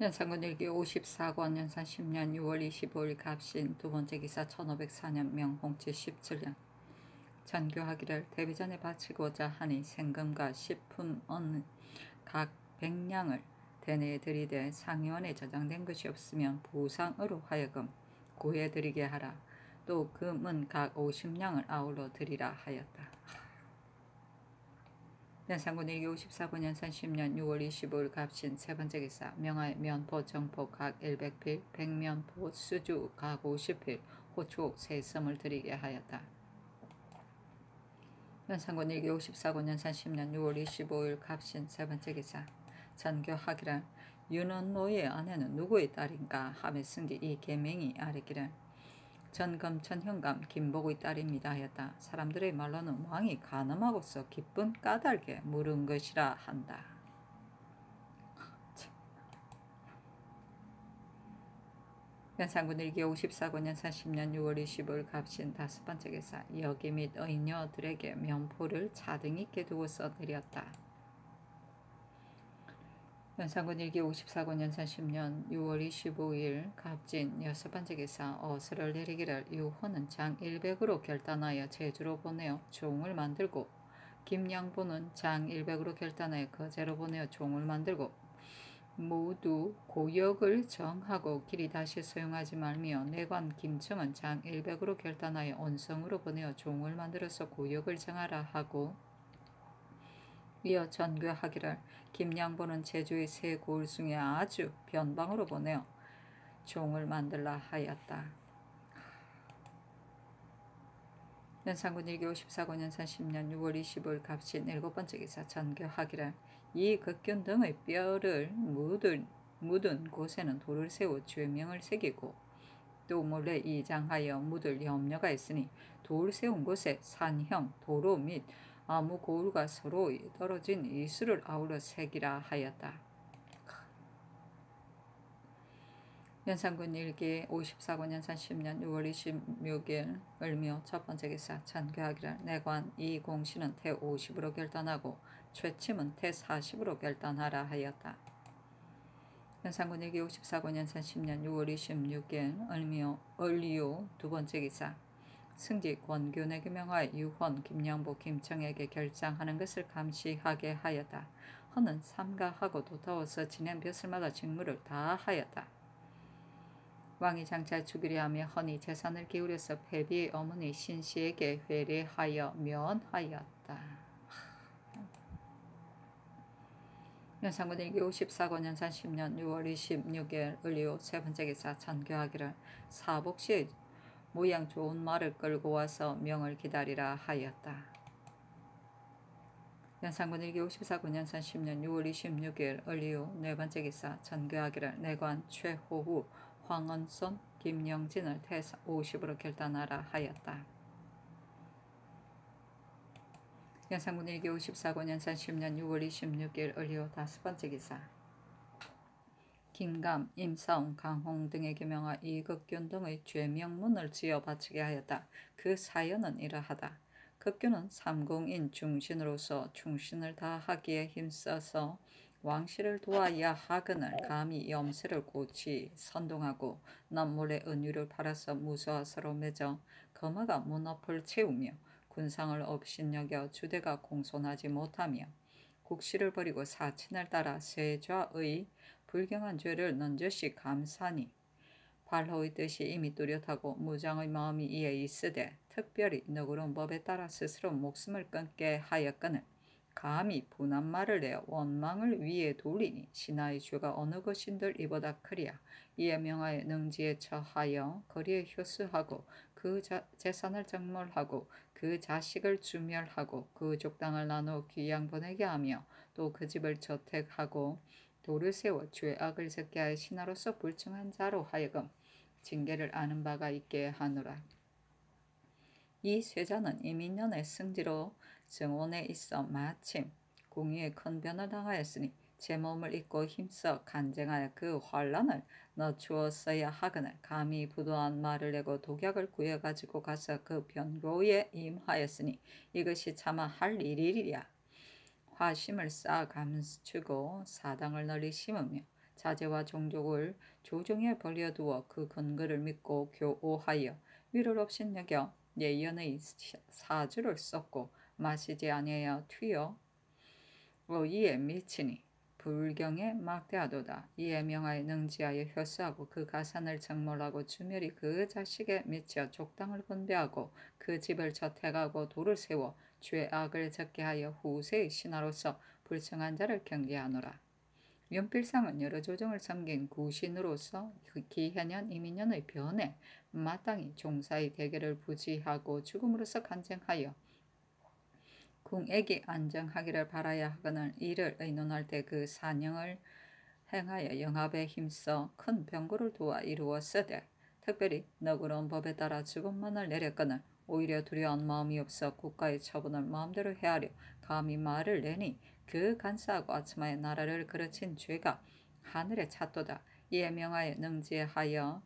연산군 일기 54권 연산 10년 6월 25일 갑신 두번째 기사 1504년 명홍치 17년 전교하기를 데비전에 바치고자 하니 생금과 식품은 각 100냥을 대내에 들이대 상의원에 저장된 것이 없으면 부상으로 하여금 구해드리게 하라. 또 금은 각 50냥을 아울러 드리라 하였다. 연산군 일기 54권 연산 10년 6월 25일 갑신 세번째 기사 명하의 면포 정포 각 100필 백면포 수주 각 50필 호축 세섬을 드리게 하였다. 연산군 일기 54권 연산 10년 6월 25일 갑신 세번째 기사 전교하기를 윤원노의 아내는 누구의 딸인가 하며 쓴 게 이 계명이 아뢰기를 전검천 현감 김복의 딸입니다 하였다. 사람들의 말로는 왕이 간음하고서 기쁜 까닭에 물은 것이라 한다. 연산군 일기 54권 연산 10년 6월 25일 갑신 다섯번째 기사 여기 및 의녀들에게 면포를 차등 있게 두고서 드렸다. 연산군 일기 54권 연산 10년 6월 25일 갑진 여섯번째 기사 어스를 내리기를 유호는 장 100으로 결단하여 제주로 보내어 종을 만들고 김양보는 장 100으로 결단하여 거제로 보내어 종을 만들고 모두 고역을 정하고 길이 다시 소용하지 말며 내관 김청은 장 100으로 결단하여 온성으로 보내어 종을 만들어서 고역을 정하라 하고 이어 전교하기를 김양보는 제주의 세 고을 중에 아주 변방으로 보내어 종을 만들라 하였다. 연산군 일기 54권 연산 10년 6월 25일 갑신 일곱번째 기사 전교하기를 이 극균 등의 뼈를 묻은 곳에는 돌을 세워 죄명을 새기고 또 몰래 이장하여 묻을 염려가 있으니 돌 세운 곳에 산형, 도로 및 아무 고울과 서로 떨어진 이수를 아울러 새기라 하였다. 연산군 일기 54권 연산 10년 6월 26일 을묘 첫번째 기사 전교하기를 내관 이 공시는 태 50으로 결단하고 최침은 태 40으로 결단하라 하였다. 연산군 일기 54권 연산 10년 6월 26일 을묘 두번째 기사 승지 권균에게 명하여 유헌, 김양보, 김청에게 결장하는 것을 감시하게 하였다. 헌은 삼가하고 도타워서 지낸 벼슬마다 직무를 다 하였다. 왕이 장차 죽이려 하며 헌이 재산을 기울여서 패비의 어머니 신씨에게 회례하여 면하였다. 연산군 일기 54권 연산 10년 6월 26일 을리오 세번째 기사 전교하기를 사복시의 모양 좋은 말을 끌고 와서 명을 기다리라 하였다. 연산군 일기 54권 연산 10년 6월 26일 을리오 네번째 기사 전교하기를 내관 최호후, 황언손, 김영진을 태 50으로 결단하라 하였다. 연산군 일기 54권 연산 10년 6월 26일 을리오 다섯번째 기사 김감, 임사웅, 강홍 등에게 명하 이극균 등의 죄명문을 지어 바치게 하였다. 그 사연은 이러하다. 극균은 삼공인 중신으로서 충신을 다하기에 힘써서 왕실을 도와야 하거늘 감히 염세를 고치 선동하고 남몰래 은유를 팔아서 무소하서로 맺어 거마가 문앞을 채우며 군상을 업신여겨 주대가 공손하지 못하며 국시를 버리고 사친을 따라 세좌의 불경한 죄를 넌저시 감사니 발호의 뜻이 이미 뚜렷하고 무장의 마음이 이에 있으되 특별히 너그러운 법에 따라 스스로 목숨을 끊게 하였거늘 감히 분한 말을 내어 원망을 위에 돌리니 신하의 죄가 어느 것인들 이보다 크리야. 이에 명하여 능지에 처하여 거리에 효수하고 그 재산을 정몰하고 그 자식을 주멸하고 그 족당을 나누어 귀양 보내게 하며 또 그 집을 저택하고 돌을 세워 죄악을 섞게 하여 신하로서 불충한 자로 하여금 징계를 아는 바가 있게 하노라. 이 쇠자는 이민년의 승지로 정원에 있어 마침 궁위에 큰 변을 당하였으니 제 몸을 잊고 힘써 간쟁하여 그 환란을 넣어주었어야 하거늘 감히 부도한 말을 내고 독약을 구해가지고 가서 그 변고에 임하였으니 이것이 차마 할 일이랴. 화심을 쌓아 감추고 사당을 널리 심으며 자제와 종족을 조정에 벌려두어 그 근거를 믿고 교오하여 위를 없인 여겨 예언의 사주를 썼고 마시지 아니하여 튀어 이에 미치니 불경에 막대하도다. 이에 명하여 능지하여 효수하고 그 가산을 정몰하고 주멸이 그 자식에 미치어 족당을 분배하고 그 집을 저택하고 돌을 세워 죄악을 적게 하여 후세의 신하로서 불청한 자를 경계하노라. 윤필상은 여러 조정을 섬긴 구신으로서 기해년 이민년의 변에 마땅히 종사의 대계를 부지하고 죽음으로써 간쟁하여 궁액이 안정하기를 바라야 하거늘 이를 의논할 때 그 사명을 행하여 영합에 힘써 큰 병고를 도와 이루었으되 특별히 너그러운 법에 따라 죽음만을 내렸거늘 오히려 두려운 마음이 없어 국가의 처분을 마음대로 헤아려 감히 말을 내니 그 간사하고 아첨하여 나라를 그르친 죄가 하늘에 찼도다. 이에 명하여 능지하여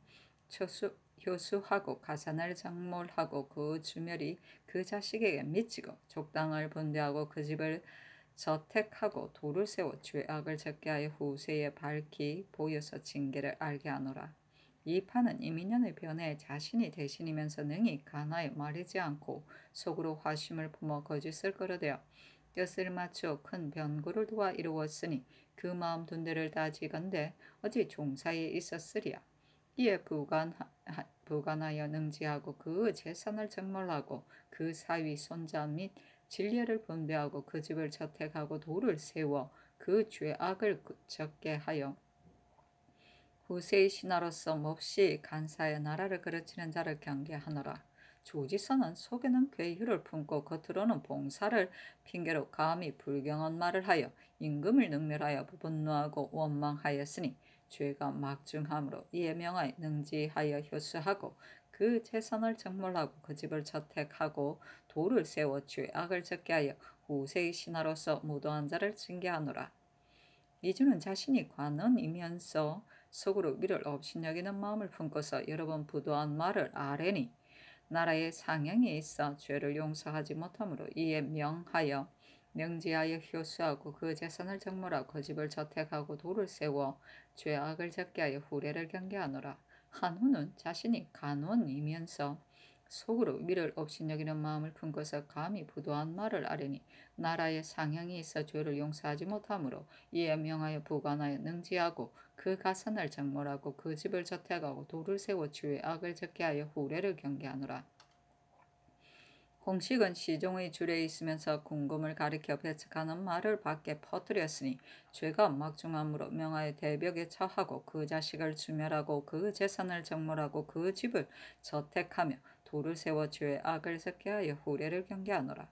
효수하고 가산을 장몰하고 그 주멸이 그 자식에게 미치고 족당을 분대하고 그 집을 저택하고 돌을 세워 죄악을 적게 하여 후세에 밝히 보여서 징계를 알게 하노라. 이 판은 이민년의 변에 자신이 대신이면서 능히 간하여 말하지 않고 속으로 화심을 품어 거짓을 끌어대어 뜻을 맞추어 큰 변고를 도와 이루었으니 그 마음 둔대를 따지건대 어찌 종사에 있었으랴. 이에 부관하여 능지하고 그 재산을 정몰하고 그 사위 손자 및 진례를 분배하고 그 집을 저택하고 돌을 세워 그 죄악을 적게 하여 후세의 신하로서 몹시 간사의 나라를 그르치는 자를 경계하노라. 조지선은 속에는 괴유를 품고 겉으로는 봉사를 핑계로 감히 불경한 말을 하여 임금을 능멸하여 분노하고 원망하였으니 죄가 막중함으로 이에 명하여 능지하여 효수하고 그 재산을 정몰하고 그 집을 저택하고 돌을 세워 죄악을 적게 하여 후세의 신하로서 무도한 자를 징계하노라. 이주는 자신이 관원이면서 속으로 위를 업신여기는 마음을 품고서 여러 번 부도한 말을 아뢰니 나라의 상향에 있어 죄를 용서하지 못하므로 이에 명하여 능지하여 효수하고 그 재산을 정몰하고 그 집을 저택하고 돌을 세워 죄악을 적게 하여 후례를 경계하노라. 한후는 자신이 간원이면서 속으로 위를 업신여기는 마음을 품고서 감히 부도한 말을 아뢰니 나라의 상향이 있어 죄를 용서하지 못하므로 이에 명하여 부관하여 능지하고 그 가산을 정몰하고 그 집을 저택하고 돌을 세워 죄악을 적게 하여 후례를 경계하노라. 홍식은 시종의 줄에 있으면서 궁금을 가리켜 배척하는 말을 밖에 퍼뜨렸으니 죄가 막중함으로 명하여 대벽에 처하고 그 자식을 주멸하고 그 재산을 정몰하고 그 집을 저택하며 돌을 세워 죄악을 적게 하여 후례를 경계하노라.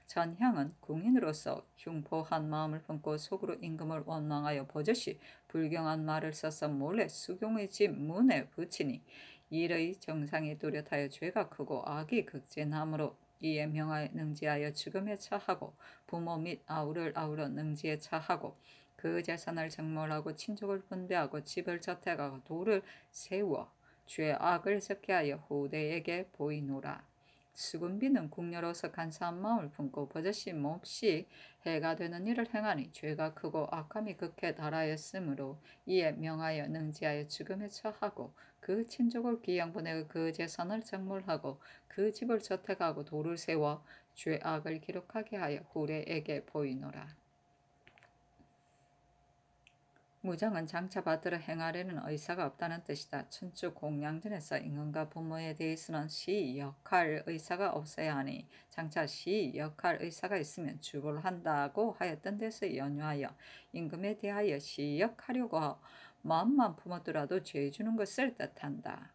전향은 궁인으로서 흉포한 마음을 품고 속으로 임금을 원망하여 버젓이 불경한 말을 써서 몰래 수경의 집 문에 붙이니 일의 정상이 뚜렷하여 죄가 크고 악이 극진함으로 이에 명하여 능지하여 죽음에 처하고 부모 및 아우를 아우러 능지에 처하고 그 재산을 정몰하고 친족을 분배하고 집을 저택하고 돌을 세워 죄악을 적게 하여 후대에게 보이노라. 수군비는 궁녀로서 간사한 마음을 품고 버젓이 몹시 해가 되는 일을 행하니 죄가 크고 악함이 극에 달하였으므로 이에 명하여 능지하여 죽음에 처하고 그 친족을 귀양보내고 그 재산을 정몰하고 그 집을 저택하고 돌을 세워 죄악을 기록하게 하여 후레에게 보이노라. 무장은 장차 받들어 행하려는 의사가 없다는 뜻이다. 춘추 공양전에서 임금과 부모에 대해서는 시 역할 의사가 없어야 하니 장차 시 역할 의사가 있으면 주고를 한다고 하였던 데서 연유하여 임금에 대하여 시 역하려고 마음만 품었더라도 죄 주는 것을 뜻한다.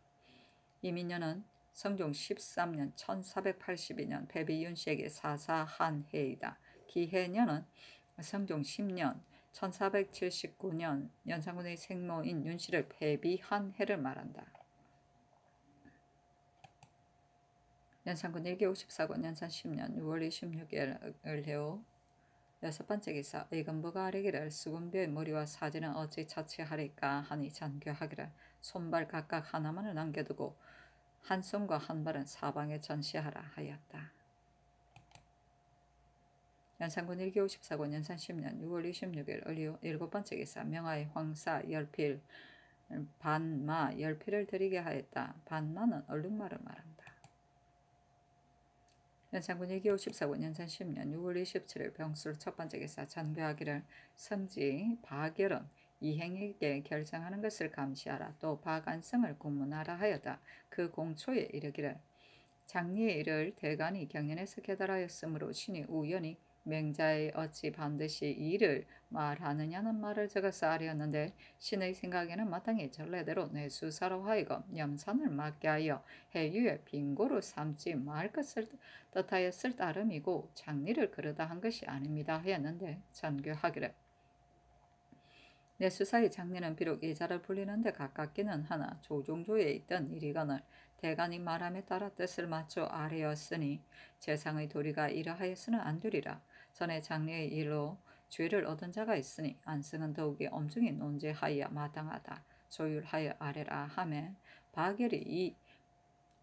이민년은 성종 13년 1482년 배비윤 씨에게 사사한 해이다. 기해년은 성종 10년 1479년 연산군의 생모인 윤씨를 폐비한 해를 말한다. 연산군 1기 54권 연산 10년 6월 26일 을해오 여섯 번째 기사 의금부가 아뢰기를 수군비의 머리와 사진은 어찌 처치하리까 하니 전교하기를 손발 각각 하나만을 남겨두고 한 손과 한 발은 사방에 전시하라 하였다. 연산군 1기 54권 연산 10년 6월 26일 을류 7번째 기사 명하의 황사 열필 반마 열필을 드리게 하였다. 반마는 얼룩말을 말한다. 연산군 1기 54권 연산 10년 6월 27일 병술 첫번째 기사 전교하기를 성지 박열은 이행에게 결정하는 것을 감시하라. 또 박안성을 고문하라 하였다. 그 공초에 이르기를 장리의 일을 대간이 경연에서 깨달하였으므로 신이 우연히 맹자의 어찌 반드시 이를 말하느냐는 말을 적어서 아뢰었는데 신의 생각에는 마땅히 전례대로 내수사로 하여금 염산을 맡게 하여 해유에 빙고로 삼지 말 것을 뜻하였을 따름이고 장리를 그러다 한 것이 아닙니다 하였는데 전교하기를 내수사의 장리는 비록 이자를 불리는데 가깝기는 하나 조종조에 있던 일이거늘 대간이 말함에 따라 뜻을 맞춰 아뢰었으니 재상의 도리가 이러하였으나 안 되리라. 전에 장례의 일로 죄를 얻은 자가 있으니 안승은 더욱이 엄중히 논제하여 마땅하다. 조율하여 아뢰라 하매 박열이 이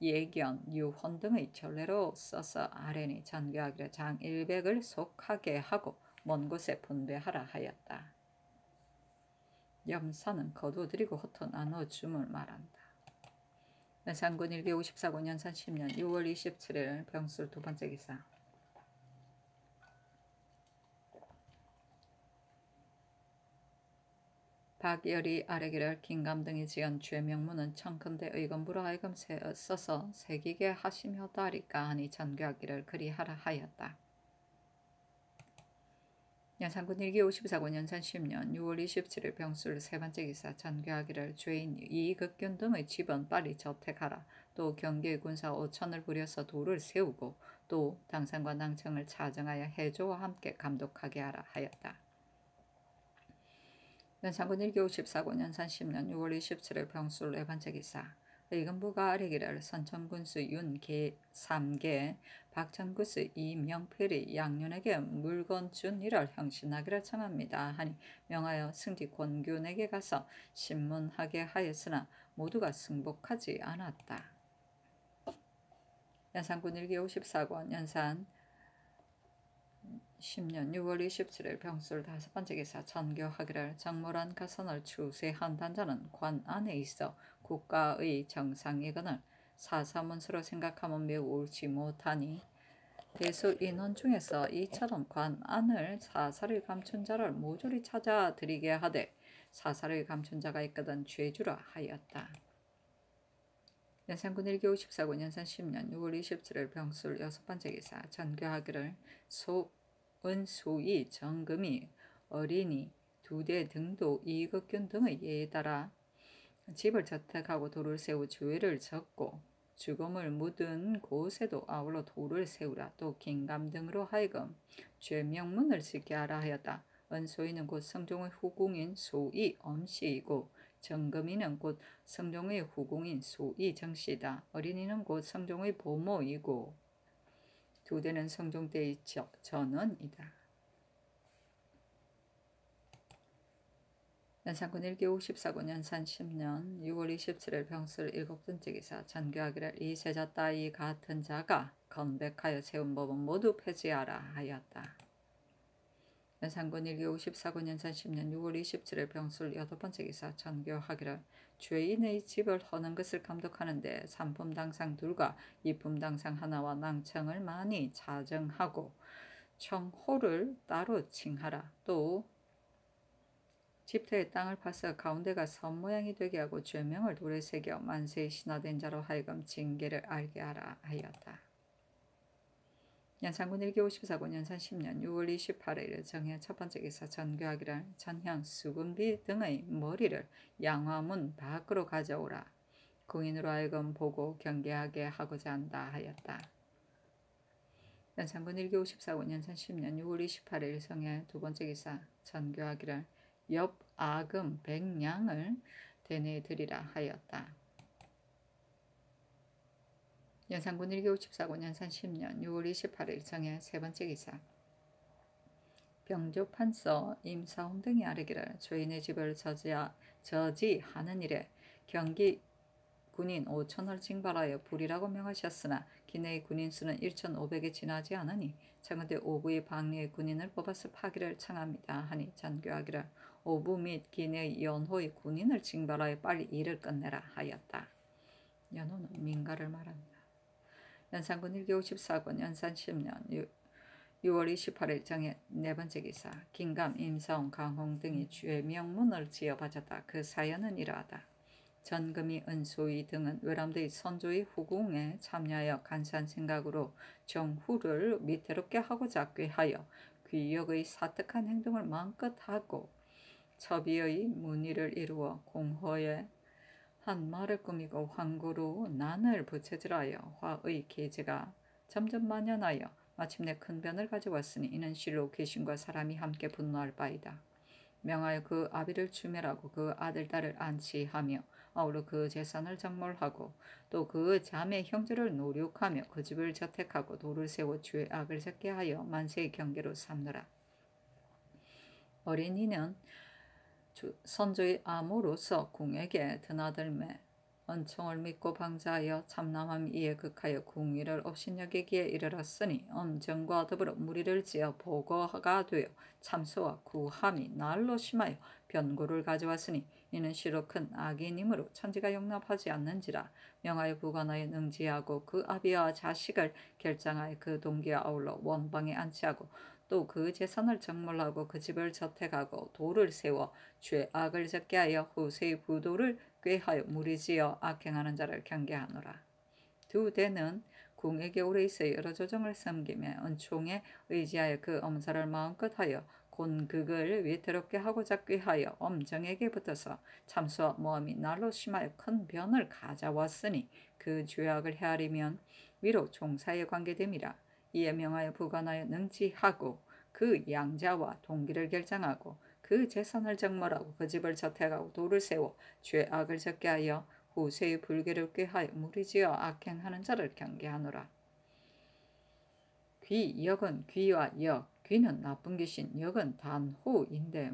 예견, 유혼 등의 전례로 써서 아뢰니 전교하기를 장 100을 속하게 하고 먼 곳에 분배하라 하였다. 염사는 거두드리고 흩어 나누어 줌을 말한다. 연산군 1기 54권 연산 10년 6월 27일 병술 두번째 기사 박열이 아뢰기를 긴감 등이 지은 죄명문은 청컨대 의건부로 하여금 써서 새기게 하시며다리까 하니 전교하기를 그리하라 하였다. 연산군 1기 54권 연산 10년 6월 27일 병술 세번째 기사 전교하기를 죄인 이극균 등의 집은 빨리 저택하라. 또 경계의 군사 5천을 부려서 돌을 세우고 또 당상과 낭청을 차정하여 해조와 함께 감독하게 하라 하였다. 연산군 1기 54권 연산 10년 6월 27일 병술 네번째 기사 의금부가 아뢰기를 선천군수 윤계 3개 박천구수 이명필이 양윤에게 물건 준 일을 형신하기를 청합니다 하니 명하여 승지 권균에게 가서 신문하게 하였으나 모두가 승복하지 않았다. 연산군 1기 54권 연산 10년 6월 27일 병술 다섯번째 기사 전교하기를 정몰한 가선을 추세한다는 자는 관 안에 있어 국가의 정상이거늘 사사문서로 생각하면 매우 옳지 못하니 대수 인원 중에서 이처럼 관 안을 사사를 감춘 자를 모조리 찾아들이게 하되 사사를 감춘 자가 있거든 죄주라 하였다. 연산군 1기 54권 연산 10년 6월 27일 병술 여섯번째 기사 전교하기를 은수이 정금이 어린이 두대 등도 이극균 등의 예에 따라 집을 저택하고 돌을 세우 주회를 적고 죽음을 묻은 곳에도 아울러 돌을 세우라. 또 긴감 등으로 하여금 죄명문을 짓게 하라 하였다. 은소이는 곧 성종의 후궁인 소이 엄씨이고 정금이는 곧 성종의 후궁인 소이 정씨다. 어린이는 곧 성종의 보모이고 두대는 성종 때의 전원이다. 연산군 1기 54권 연산 10년 6월 27일 병술 7번째 기사 전교하기를 이 세자 따위 같은 자가 건백하여 세운 법은 모두 폐지하라 하였다. 연산군 1기 54권 연산 10년 6월 27일 병술 8번째 기사 전교하기를 죄인의 집을 허는 것을 감독하는데 삼품당상 둘과 이품당상 하나와 낭청을 많이 자정하고 청호를 따로 칭하라. 또 집터의 땅을 파서 가운데가 선 모양이 되게 하고 죄명을 돌에 새겨 만세의 신화된 자로 하여금 징계를 알게 하라 하였다. 연산군 1기 54권 연산 10년 6월 28일 정해 첫번째 기사 전교하기를 전향 수금비 등의 머리를 양화문 밖으로 가져오라. 공인으로 하여금 보고 경계하게 하고자 한다 하였다. 연산군 1기 54권 연산 10년 6월 28일 정해 두번째 기사 전교하기를 옆 아금 100냥을 대내에 드리라 하였다. 연산군 1기 54권 연산 10년 6월 28일 정해 세번째 기사 병조판서 임사홍 등이 아뢰기를 죄인의 집을 저지하는 일에 경기 군인 5천을 징발하여 불이라고 명하셨으나 기내의 군인 수는 1,500에 지나지 않으니 청컨대 오부의 방류의 군인을 뽑아서 파기를 청합니다 하니 전교하기를 오부 및 기내의 연호의 군인을 징발하여 빨리 일을 끝내라 하였다. 연호는 민가를 말한다. 연산군 1기 54권 연산 10년 6월 28일 정해 네 번째 기사. 김감, 임사원, 강홍 등이 죄명문을 지어바쳤다. 그 사연은 이러하다. 전금이, 은소위 등은 외람되이 선조의 후궁에 참여하여 간사한 생각으로 정후를 위태롭게 하고자 꾀하여 귀역의 사특한 행동을 마음껏 하고 첩의의 문의를 이루어 공허에 한 말을 꾸미고 황구로 난을 부채질하여 화의 계제가 점점 만연하여 마침내 큰 변을 가져왔으니 이는 실로 귀신과 사람이 함께 분노할 바이다. 명하여 그 아비를 추멸하고 그 아들 딸을 안치하며 아울러 그 재산을 정몰하고 또 그 자매 형제를 노력하며 그 집을 저택하고 돌을 세워 죄악을 적게 하여 만세의 경계로 삼느라. 어린이는 선조의 암으로서 궁에게 드나들매 은총을 믿고 방자하여 참남함 이에 극하여 궁위를 업신여기기에 이르렀으니 엄정과 더불어 무리를 지어 보고가 되어 참소와 구함이 날로 심하여 변고를 가져왔으니 이는 실로 큰 악인이므로 천지가 용납하지 않는지라. 명하여 부관하여 능지하고 그 아비와 자식을 결장하여 그 동기와 아울러 원방에 안치하고 또 그 재산을 정몰하고 그 집을 저택하고 돌을 세워 죄악을 적게 하여 후세의 부도를 꾀하여 무리지어 악행하는 자를 경계하노라. 두 대는 궁에게 오래 있어 여러 조정을 섬기며 은총에 의지하여 그 엄사를 마음껏 하여 곤극을 위태롭게 하고자 꾀하여 엄정에게 붙어서 참수와 모함이 날로 심하여 큰 변을 가져왔으니 그 죄악을 헤아리면 위로 종사에 관계됨이라. 이에 명하여 부관하여 능지하고 그 양자와 동기를 결정하고 그 재산을 정몰하고 그 집을 저택하고 돌을 세워 죄악을 적게 하여 후세의 불계를 꾀하여 무리지어 악행하는 자를 경계하노라. 귀, 역은 귀와 역. 귀는 나쁜 귀신, 역은 단호인데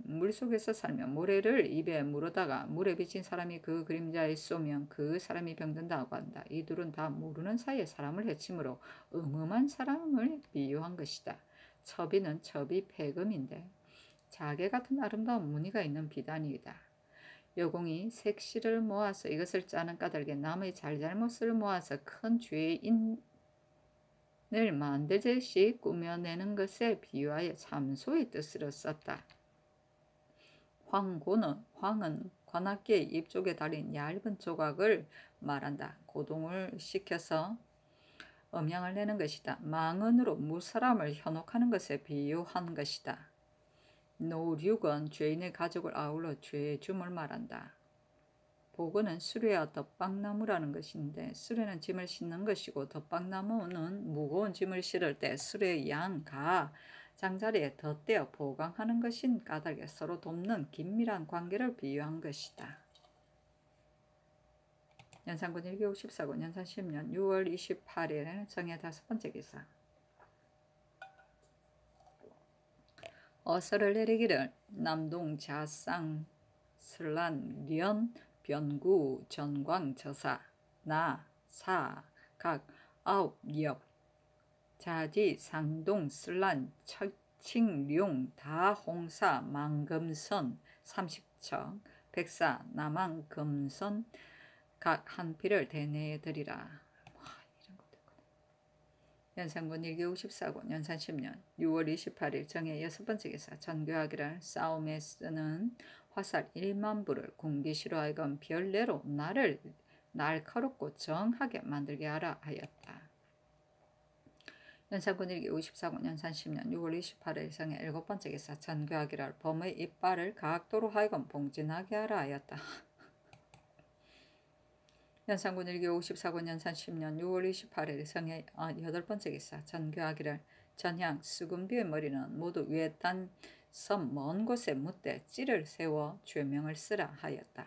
물속에서 살며 모래를 입에 물어다가 물에 비친 사람이 그 그림자에 쏘면 그 사람이 병든다고 한다. 이 둘은 다 모르는 사이에 사람을 해치므로 음음한 사람을 비유한 것이다. 첩이는 첩이 폐금인데 자개 같은 아름다운 무늬가 있는 비단이다. 여공이 색시를 모아서 이것을 짜는 까닭에 남의 잘잘못을 모아서 큰 죄인을 만들듯이 꾸며내는 것에 비유하여 참소의 뜻으로 썼다. 황은 관악기의 입 쪽에 달린 얇은 조각을 말한다. 고동을 시켜서 음향을 내는 것이다. 망언으로 무사람을 현혹하는 것에 비유한 것이다. 노륙은 죄인의 가족을 아울러 죄줌을 말한다. 보건은 수레와 덧박나무라는 것인데 수레는 짐을 싣는 것이고 덧박나무는 무거운 짐을 실을 때 수레의 양가 장자리에 덧대어 보강하는 것인 까닭에 서로 돕는 긴밀한 관계를 비유한 것이다. 연산군 1기 54권 연산 10년 6월 28일에는 정의 5번째 기사. 어서를 내리기를 남동 자쌍 슬란 련 변구 전광 저사 나 사 각 9옆 자지 상동 슬란 칭룡 다홍사 망금선 30척 백사 남왕 금선 각 한 피를 대내에 드리라. 연산군 1기 54권 연산 10년 6월 28일 정해 6번째 기사. 전교하기를 싸움에 쓰는 화살 1만 불을 군기시로 하여금 별내로 나를 날카롭고 정하게 만들게 하라 하였다. 연산군 1기 54권 연산 10년 6월 28일 정해 7번째 기사. 전교하기를 범의 이빨을 각도로 하여금 봉진하게 하라 하였다. 연산군 1기 54권 연산 10년 6월 28일 성해 8번째 기사. 전교하기를 전향 수금비의 머리는 모두 외딴 섬 먼 곳에 묻되 찌를 세워 죄명을 쓰라 하였다.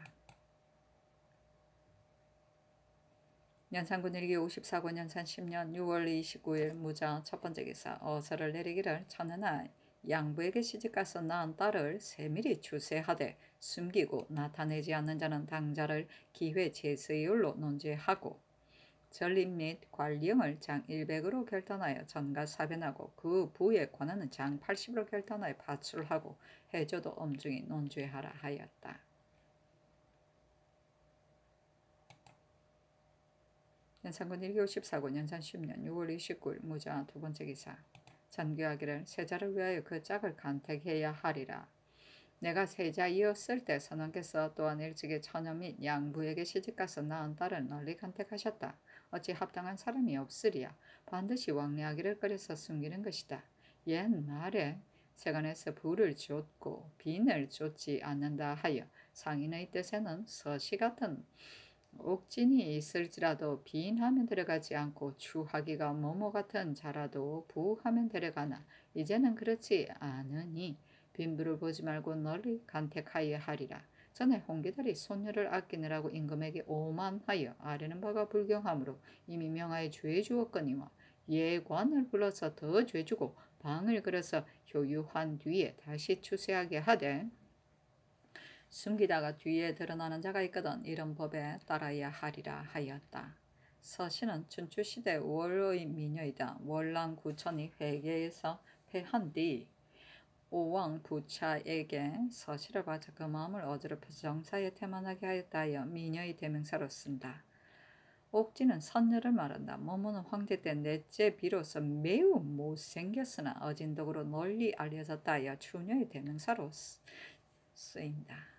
연산군 1기 54권 연산 10년 6월 29일 무자 1번째 기사. 어서를 내리기를 천하나 양부에게 시집가서 낳은 딸을 세밀히 추세하되 숨기고 나타내지 않는 자는 당자를 기회제스이율로 논죄하고 전립 및 관리형을 장 100으로 결단하여 전가사변하고 그 부의 권한은 장 80으로 결단하여 파출하고 해저도 엄중히 논죄하라 하였다. 연산군 1954군 연산 10년 6월 29일 무자 두 번째 기사. 전교하기를 세자를 위하여 그 짝을 간택해야 하리라. 내가 세자이었을 때 선왕께서 또한 일찍이 처녀 및 양부에게 시집가서 낳은 딸을 널리 간택하셨다. 어찌 합당한 사람이 없으리야. 반드시 왕래하기를 끓여서 숨기는 것이다. 옛말에 세간에서 부를 좇고 빈을 좇지 않는다 하여 상인의 뜻에는 서시 같은 옥진이 있을지라도 빈하면 들어가지 않고 추하기가 모모 같은 자라도 부하면 들어가나 이제는 그렇지 않으니 빈부를 보지 말고 널리 간택하여 하리라. 전에 홍기달이 손녀를 아끼느라고 임금에게 오만하여 아뢰는 바가 불경하므로 이미 명하여 죄 주었거니와 예관을 불러서 더 죄 주고 방을 걸어서 효유한 뒤에 다시 추세하게 하되 숨기다가 뒤에 드러나는 자가 있거든 이런 법에 따라야 하리라 하였다. 서씨는 춘추시대 월의 미녀이다. 월랑 구천이 회계에서 패한 뒤 오왕 부차에게 서씨를 바쳐 그 마음을 어지럽혀서 정사에 태만하게 하였다 하여 미녀의 대명사로 쓴다. 옥지는 선녀를 말한다. 모모는 황제 때 넷째 비로소 매우 못생겼으나 어진덕으로 널리 알려졌다 하여 추녀의 대명사로 쓰인다.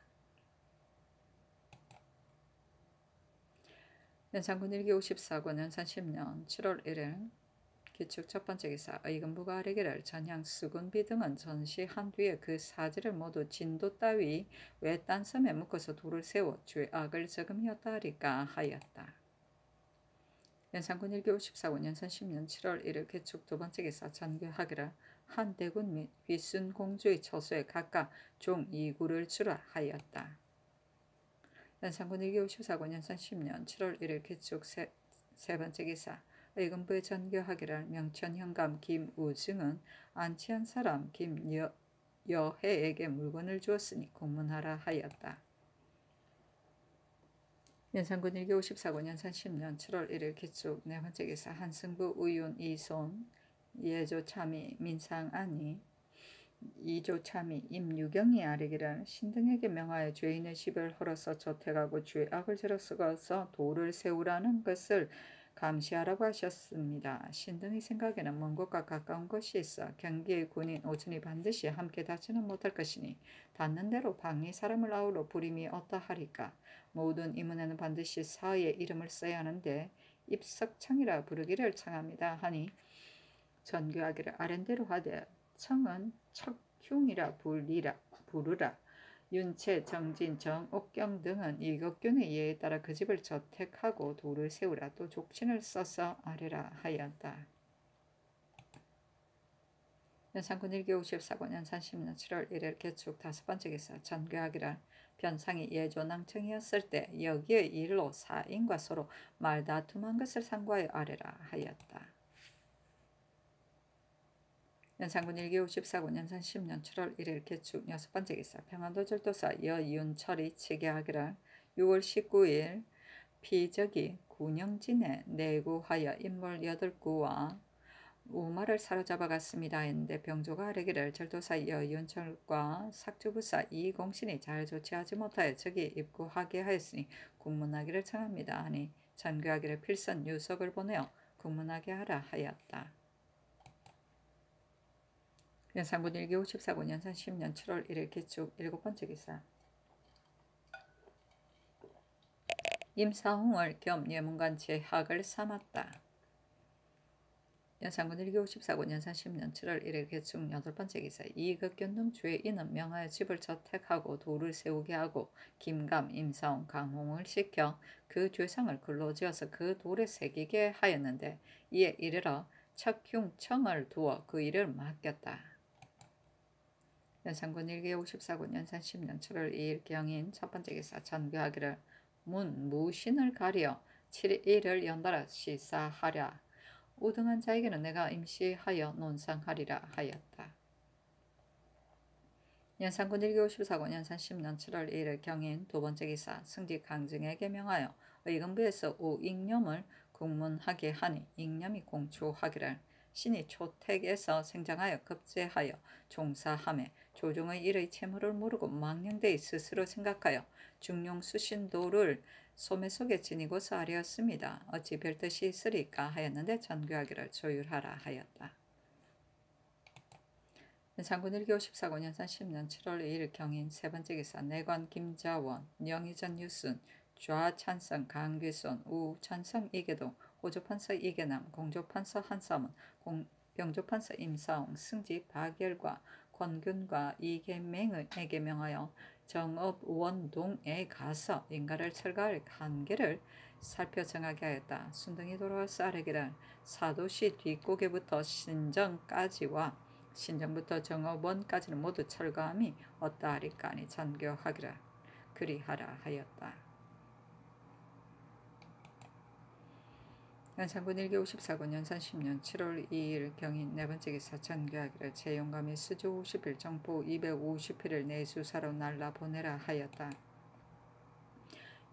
연산군 1954군 연산 10년 7월 1일 기축 첫 번째 기사. 의금부가 아뢰기를 전향 수군비 등은 전시한 뒤에 그 사지를 모두 진도 따위 외딴 섬에 묶어서 돌을 세워 죄악을 저금하였다 하리까 하였다. 연산군 1954군 연산 10년 7월 1일 기축 두 번째 기사. 전교하기를 한대군 및 휘순공주의 처소에 각각 종 2구를 주라 하였다. 연산군 1954군 연산 10년 7월 1일 기축 세 번째 기사. 의금부에 전교하기를 명천현감 김우증은 안치한 사람 김여해에게 물건을 주었으니 공문하라 하였다. 연산군 1954군 연산 10년 7월 1일 기축 네 번째 기사. 한승부 의윤 이손 예조참이 민상안이 이조참이 임유경이 아뢰기를 신등에게 명하여 죄인의 집을 헐어서 저택하고 죄악을 저러 썩어서 돌을 세우라는 것을 감시하라고 하셨습니다. 신등의 생각에는 먼 곳과 가까운 곳이 있어 경기의 군인 오천이 반드시 함께 닿지는 못할 것이니 닿는 대로 방리 사람을 아울러 부림이 어떠하리까. 모든 임문에는 반드시 사의 이름을 써야 하는데 입석청이라 부르기를 청합니다 하니 전교하기를 아랜대로 하되 청은 척흉이라 부르라. 윤채, 정진, 정옥경 등은 일극균의 예에 따라 그 집을 저택하고 돌을 세우라. 또 족신을 써서 아뢰라 하였다. 연산군 1954군 연산 10년 7월 1일 개축 다섯 번째 기사. 전교하기를 변상이 예조낭청이었을 때 여기의 일로 사인과 서로 말다툼한 것을 상고하여 아뢰라 하였다. 연산군 1954군 연산 10년 7월 1일 개축 여섯 번째 기사. 평안도 절도사 여윤철이 치게하기를 6월 19일 피적이 군영진에 내구하여 인물 8구와 우마를 사로잡아갔습니다 했는데 병조가 아뢰기를 절도사 여윤철과 삭주부사 이공신이 잘 조치하지 못하여 적이 입구하게 하였으니 국문하기를 청합니다 하니 전교하기를 필선 유석을 보내어 국문하게 하라 하였다. 연산군 1954군 연산 10년 7월 1일 기축 일곱 번째 기사. 임사홍을 겸 예문관 제학을 삼았다. 연산군 1954군 연산 10년 7월 1일 기축 여덟 번째 기사. 이극균 등 죄인은 명하여 집을 저택하고 돌을 세우게 하고 김감, 임사홍, 강홍을 시켜 그 죄상을 글로 지어서 그 돌에 새기게 하였는데 이에 이르러 척흉청을 두어 그 일을 맡겼다. 연산군 1954군 연산 10년 7월 2일 경인 첫 번째 기사. 전교하기를 무신을 가려 7일을 연달아 시사하랴. 우등한 자에게는 내가 임시하여 논상하리라 하였다. 연산군 1기54군 연산 10년 7월 1일 경인 두 번째 기사 승직 강증에게 명하여 의금부에서 우익념을 국문하게 하니 익념이 공추하기를 신이 초택에서 생장하여 급제하여 종사함에 조종의 일의 채무를 모르고 망령되이 스스로 생각하여 중용수신도를 소매 속에 지니고서 하려었습니다. 어찌 별 뜻이 있으리까 하였는데 전교하기를 조율하라 하였다. 연산군 1기54군 연산 10년 7월 2일 경인 세 번째 기사 내관 김자원, 영의전 유순, 좌찬성 강귀손, 우찬성 이계동, 호조판서 이계남, 공조판서 한사문, 병조판서 임사홍, 승지 박열과 권균과 이계맹에게 명하여 정업원동에 가서 인가를 철거할 한계를 살펴 정하게 하였다. 순등이 돌아와서 아뢰기를 사도시 뒷고개부터 신정까지와 신정부터 정업원까지는 모두 철거함이 어떠하리까 하니 전교하기를 그리하라 하였다. 연산군 1기54군 연산 10년 7월 2일 경인 네 번째 기사 전교하기를 재용감이 수주 50일 정보 250일을 내수사로 날라 보내라 하였다.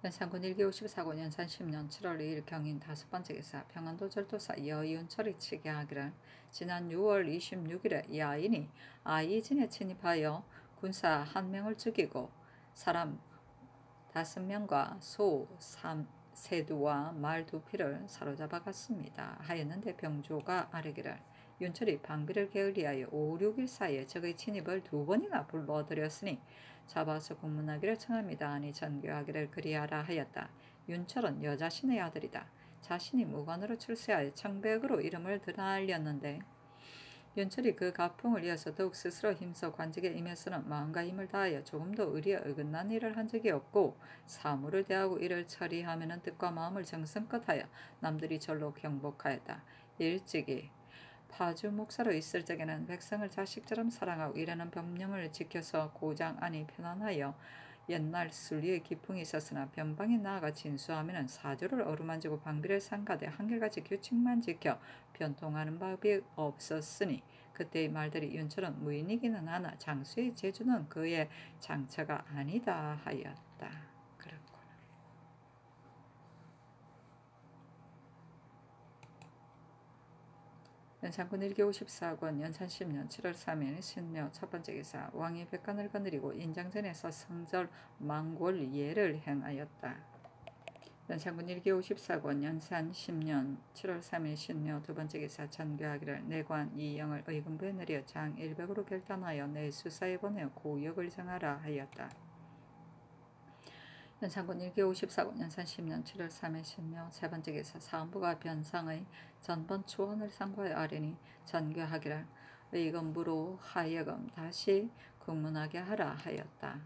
연산군 1기54군 연산 10년 7월 2일 경인 다섯 번째 기사 평안도 절도사 여이운철이 치게 하기를 지난 6월 26일에 야인이 아이진에 침입하여 군사 1명을 죽이고 사람 5명과 소 3세두와 말 2피를 사로잡아 갔습니다. 하였는데 병조가 아뢰기를 윤철이 방비를 게을리하여 5, 6일 사이에 적의 침입을 2번이나 불러들였으니 잡아서 국문하기를 청합니다. 하니 전교하기를 그리하라 하였다. 윤철은 여자신의 아들이다. 자신이 무관으로 출세하여 청백으로 이름을 드날렸는데 윤철이 그 가풍을 이어서 더욱 스스로 힘써 관직에 임해서는 마음과 힘을 다하여 조금도 의리에 어긋난 일을 한 적이 없고 사물을 대하고 일을 처리하면은 뜻과 마음을 정성껏 하여 남들이 절로 경복하였다. 일찍이 파주 목사로 있을 적에는 백성을 자식처럼 사랑하고 일하는 법령을 지켜서 고장 안이 편안하여 옛날 순리의 기풍이 있었으나 변방에 나아가 진수하면은 사조를 어루만지고 방비를 삼가되 한결같이 규칙만 지켜 변통하는 법이 없었으니 그때의 말들이 윤철은 무인이기는 하나 장수의 재주는 그의 장처가 아니다 하였다. 연산군 1기54권 연산 10년 7월 3일 신묘 첫 번째 기사 왕이 백관을 거느리고 인장전에서 성절 망골 예를 행하였다. 연산군 1기54권 연산 10년 7월 3일 신묘 두 번째 기사 전교하기를 내관 이영을 의금부에 내려 장 100으로 결단하여 내수사에 보내어 고역을 정하라 하였다. 연산군 1기54군 연산 10년 7월 3일 신묘 세 번째 기사 사헌부가 변상의 전번 추원을 상고하여 아뢰니 전교하기를 의금부로 하여금 다시 국문하게 하라 하였다.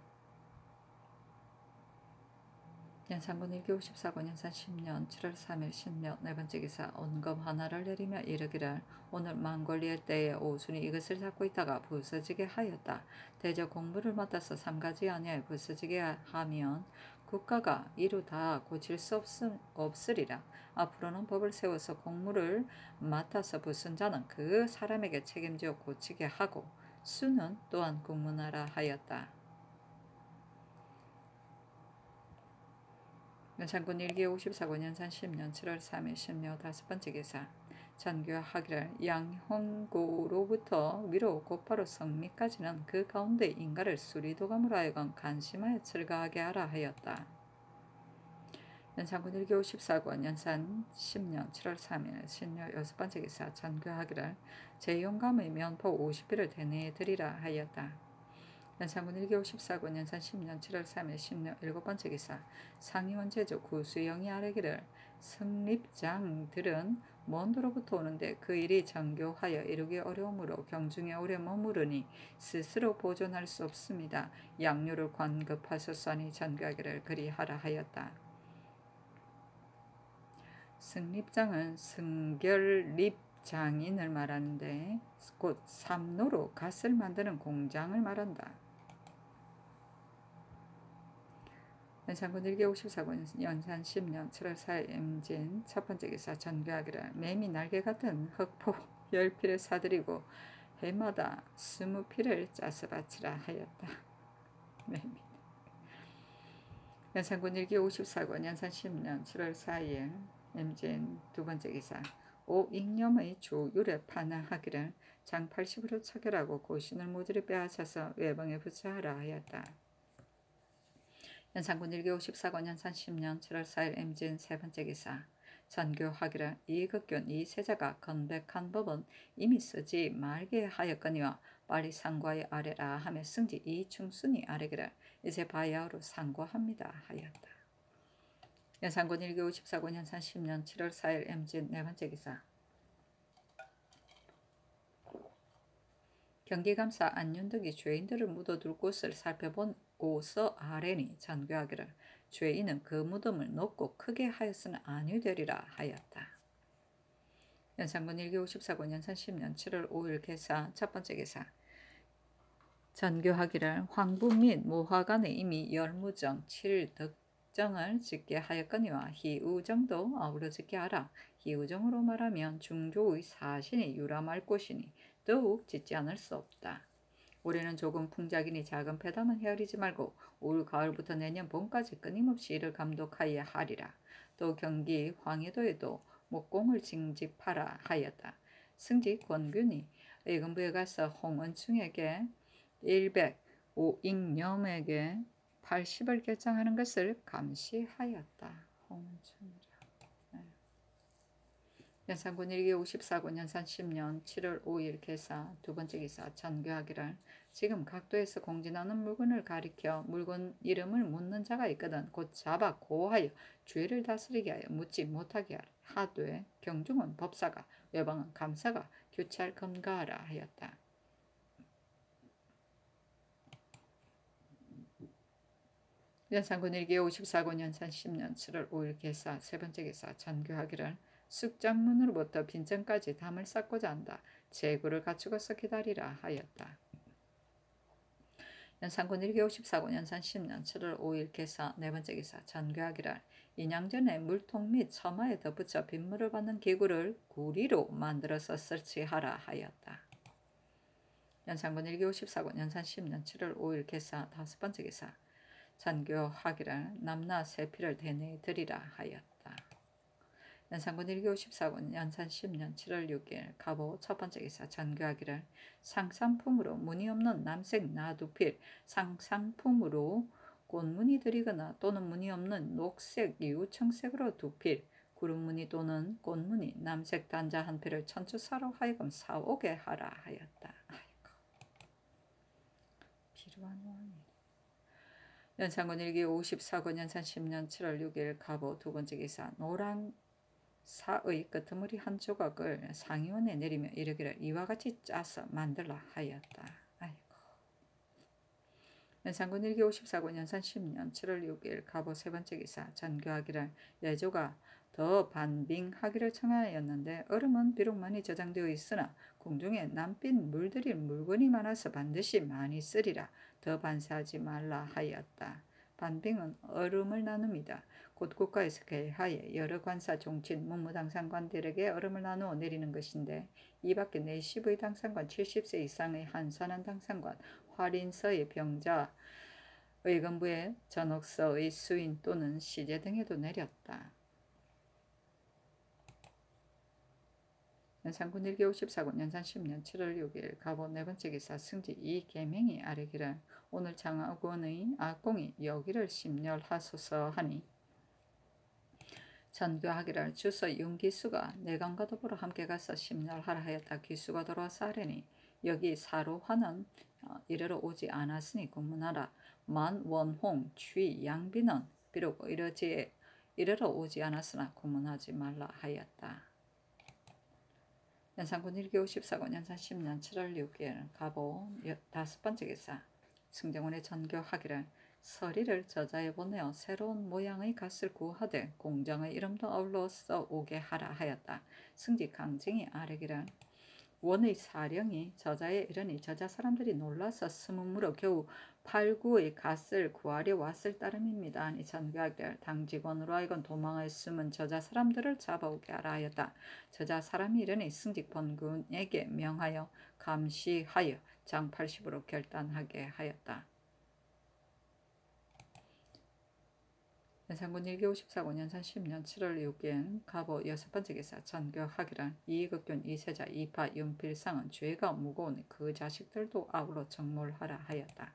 연산군 1기54군 연산 10년 7월 3일 신묘 네 번째 기사 온검 하나를 내리며 이르기를 오늘 망골리의 때에 오순이 이것을 잡고 있다가 부서지게 하였다. 대저 공부를 맡아서 삼가지 아니하여 부서지게 하면 국가가 이루 다 고칠 수 없으리라. 앞으로는 법을 세워서 공무를 맡아서 부순 자는 그 사람에게 책임져 고치게 하고 수는 또한 국문하라 하였다. 연산군 1기54군 연산 10년 7월 3일 신묘 다섯 번째 기사 전교하기를 양형고로부터 위로 곧바로 성미까지는 그 가운데 인가를 수리도감으로 하여금 간심하여 철거하게 하라 하였다. 연산군 1기54군 연산 10년 7월 3일 신묘 여섯 번째 기사 전교하기를 재용감의 면포 50일을 대내드리라 하였다. 연산군 1기54군 연산 10년 7월 3일 신묘 일곱 번째 기사 상의원 제조 구수영이 아뢰기를 성립장들은 먼도로부터 오는데 그 일이 정교하여 이루기 어려우므로 경중에 오래 머무르니 스스로 보존할 수 없습니다. 양료를 관급하소서 하니 전교하기를 그리하라 하였다. 승립장은 승결립장인을 말하는데 곧 삼로로 갓을 만드는 공장을 말한다. 연산군 1기54군 연산 10년 7월 4일 임진 첫 번째 기사 전교하기를 매미 날개 같은 흑포 10필을 사들이고 해마다 20필을 짜서 바치라 하였다. 연산군 일기 54권 연산 10년 7월 4일 MGN 두 번째 기사. 오익념의 조율에 반항하기를 장 80으로 처결하고 고신을 모조리 빼앗아서 외방에 부처하라 하였다. 연산군 일기 54권 연산 10년 7월 4일 MGN 세 번째 기사. 전교하기를 이극균 이 세자가 건백한 법은 이미 쓰지 말게 하였거니와 빨리 상고하여 아래라 하며 승지 이충순이 아래기를 이제 바야흐로 상고합니다 하였다. 연산군 일기 54권 연산 10년 7월 4일 MGN 네 번째 기사. 경기감사 안윤덕이 죄인들을 묻어둘 곳을 살펴보고서 아뢰니 전교하기를 죄인은 그 무덤을 높고 크게 하였으나 아니되리라 하였다. 연산군 일기 54권 연산 10년 7월 5일 개사 첫 번째 개사. 전교하기를 황부 및 모화간에 이미 열무정 7덕정을 짓게 하였거니와 희우정도 아우러 짓게 하라. 희우정으로 말하면 중조의 사신이 유람할 곳이니 더욱 짓지 않을 수 없다. 올해는 조금 풍작이니 작은 배단은 헤아리지 말고 올 가을부터 내년 봄까지 끊임없이 이를 감독하여야 하리라. 또 경기 황해도에도 목공을 징집하라 하였다. 승지 권균이 의금부에 가서 홍은충에게 100, 오익념에게 80을 결정하는 것을 감시하였다. 홍은충이라. 연산군 일기 54권 연산 10년 7월 5일 개사 두 번째 기사. 전교하기를 지금 각도에서 공진하는 물건을 가리켜 물건 이름을 묻는 자가 있거든 곧 잡아 고하여 죄를 다스리게 하여 묻지 못하게 하라. 하되 경중은 법사가 외방은 감사가 교찰 검가하라 하였다. 연산군 일기 54권 연산 10년 7월 5일 개사 세 번째 기사. 전교하기를 숙장문으로부터 빈정까지 담을 쌓고자 한다. 재구를 갖추고서 기다리라 하였다. 연산군 일기 54권 연산 10년 7월 5일 개사 네 번째 기사. 전교하기를 인양전에 물통 및 처마에 덧붙여 빗물을 받는 기구를 구리로 만들어서 설치하라 하였다. 연산군 일기 54권 연산 10년 7월 5일 개사 다섯 번째 기사. 전교하기를 남나 세필을 대내에 드리라 하였다. 연산군 일기 54권 연산 10년 7월 6일 갑오 첫 번째 기사. 전교하기를 상상품으로 무늬 없는 남색 나두필 상상품으로 꽃무늬 들이거나 또는 무늬 없는 녹색 유청색으로 두필 구름무늬 또는 꽃무늬 남색 단자 한 필을 천추사로 하여금 사오게 하라 하였다. 아이고, 필요한 왕이. 연산군 일기 54권 연산 10년 7월 6일 갑오 두 번째 기사. 노랑 사의 끄트머리 한 조각을 상의원에 내리며 이르기를 이와 같이 짜서 만들라 하였다. 아이고. 연산군 일기 54권 연산 10년 7월 6일 갑오 세 번째 기사. 전교하기를 예조가 더 반빙하기를 청하였는데 얼음은 비록 많이 저장되어 있으나 공중에 남빛 물들일 물건이 많아서 반드시 많이 쓰리라. 더 반사하지 말라 하였다. 반빙은 얼음을 나눕니다. 곧 국가에서 개하에 여러 관사 종친 문무당상관들에게 얼음을 나누어 내리는 것인데 이 밖에 내십의 당상관 70세 이상의 한산한 당상관 활인서의 병자 의금부의 전옥서의 수인 또는 시제 등에도 내렸다. 연산군 일기 54권 연산 10년 7월 6일 갑오 네 번째 기사. 승지 이 계명이 아뢰기를 오늘 장하권의 악공이 여기를 심렬하소서 하니 전교하기를 주서 윤기수가 내강과 더불어 함께 가서 심렬하라 하였다. 기수가 돌아와서 아뢰니 여기 사로화는 이르러 오지 않았으니 공문하라. 만원홍 취 양비는 비록 이르러 오지 않았으나 공문하지 말라 하였다. 연산군 일기 54권 연산 10년 7월 6일 갑오 다섯 번째 기사. 승정원의 전교하기를 서리를 저자에 보내어 새로운 모양의 갓을 구하되 공장의 이름도 아울러 써오게 하라 하였다. 승지 강증이 아뢰기를 원의 사령이 저자에 이르니 저자 사람들이 놀라서 스무무로 겨우 8구의 갓을 구하려 왔을 따름입니다. 아니 전교하기를 당직원으로 하여금 도망을 숨은 저자 사람들을 잡아오게 하라 하였다. 저자 사람이 이르니 승직본군에게 명하여 감시하여 장 80으로 결단하게 하였다. 연산군 1기 54군 연산 10년 7월 6일 갑오 6번째 기사 전교하기란 이익은 이세자 이파 윤필상은 죄가 무거우니 그 자식들도 아울러 정몰하라 하였다.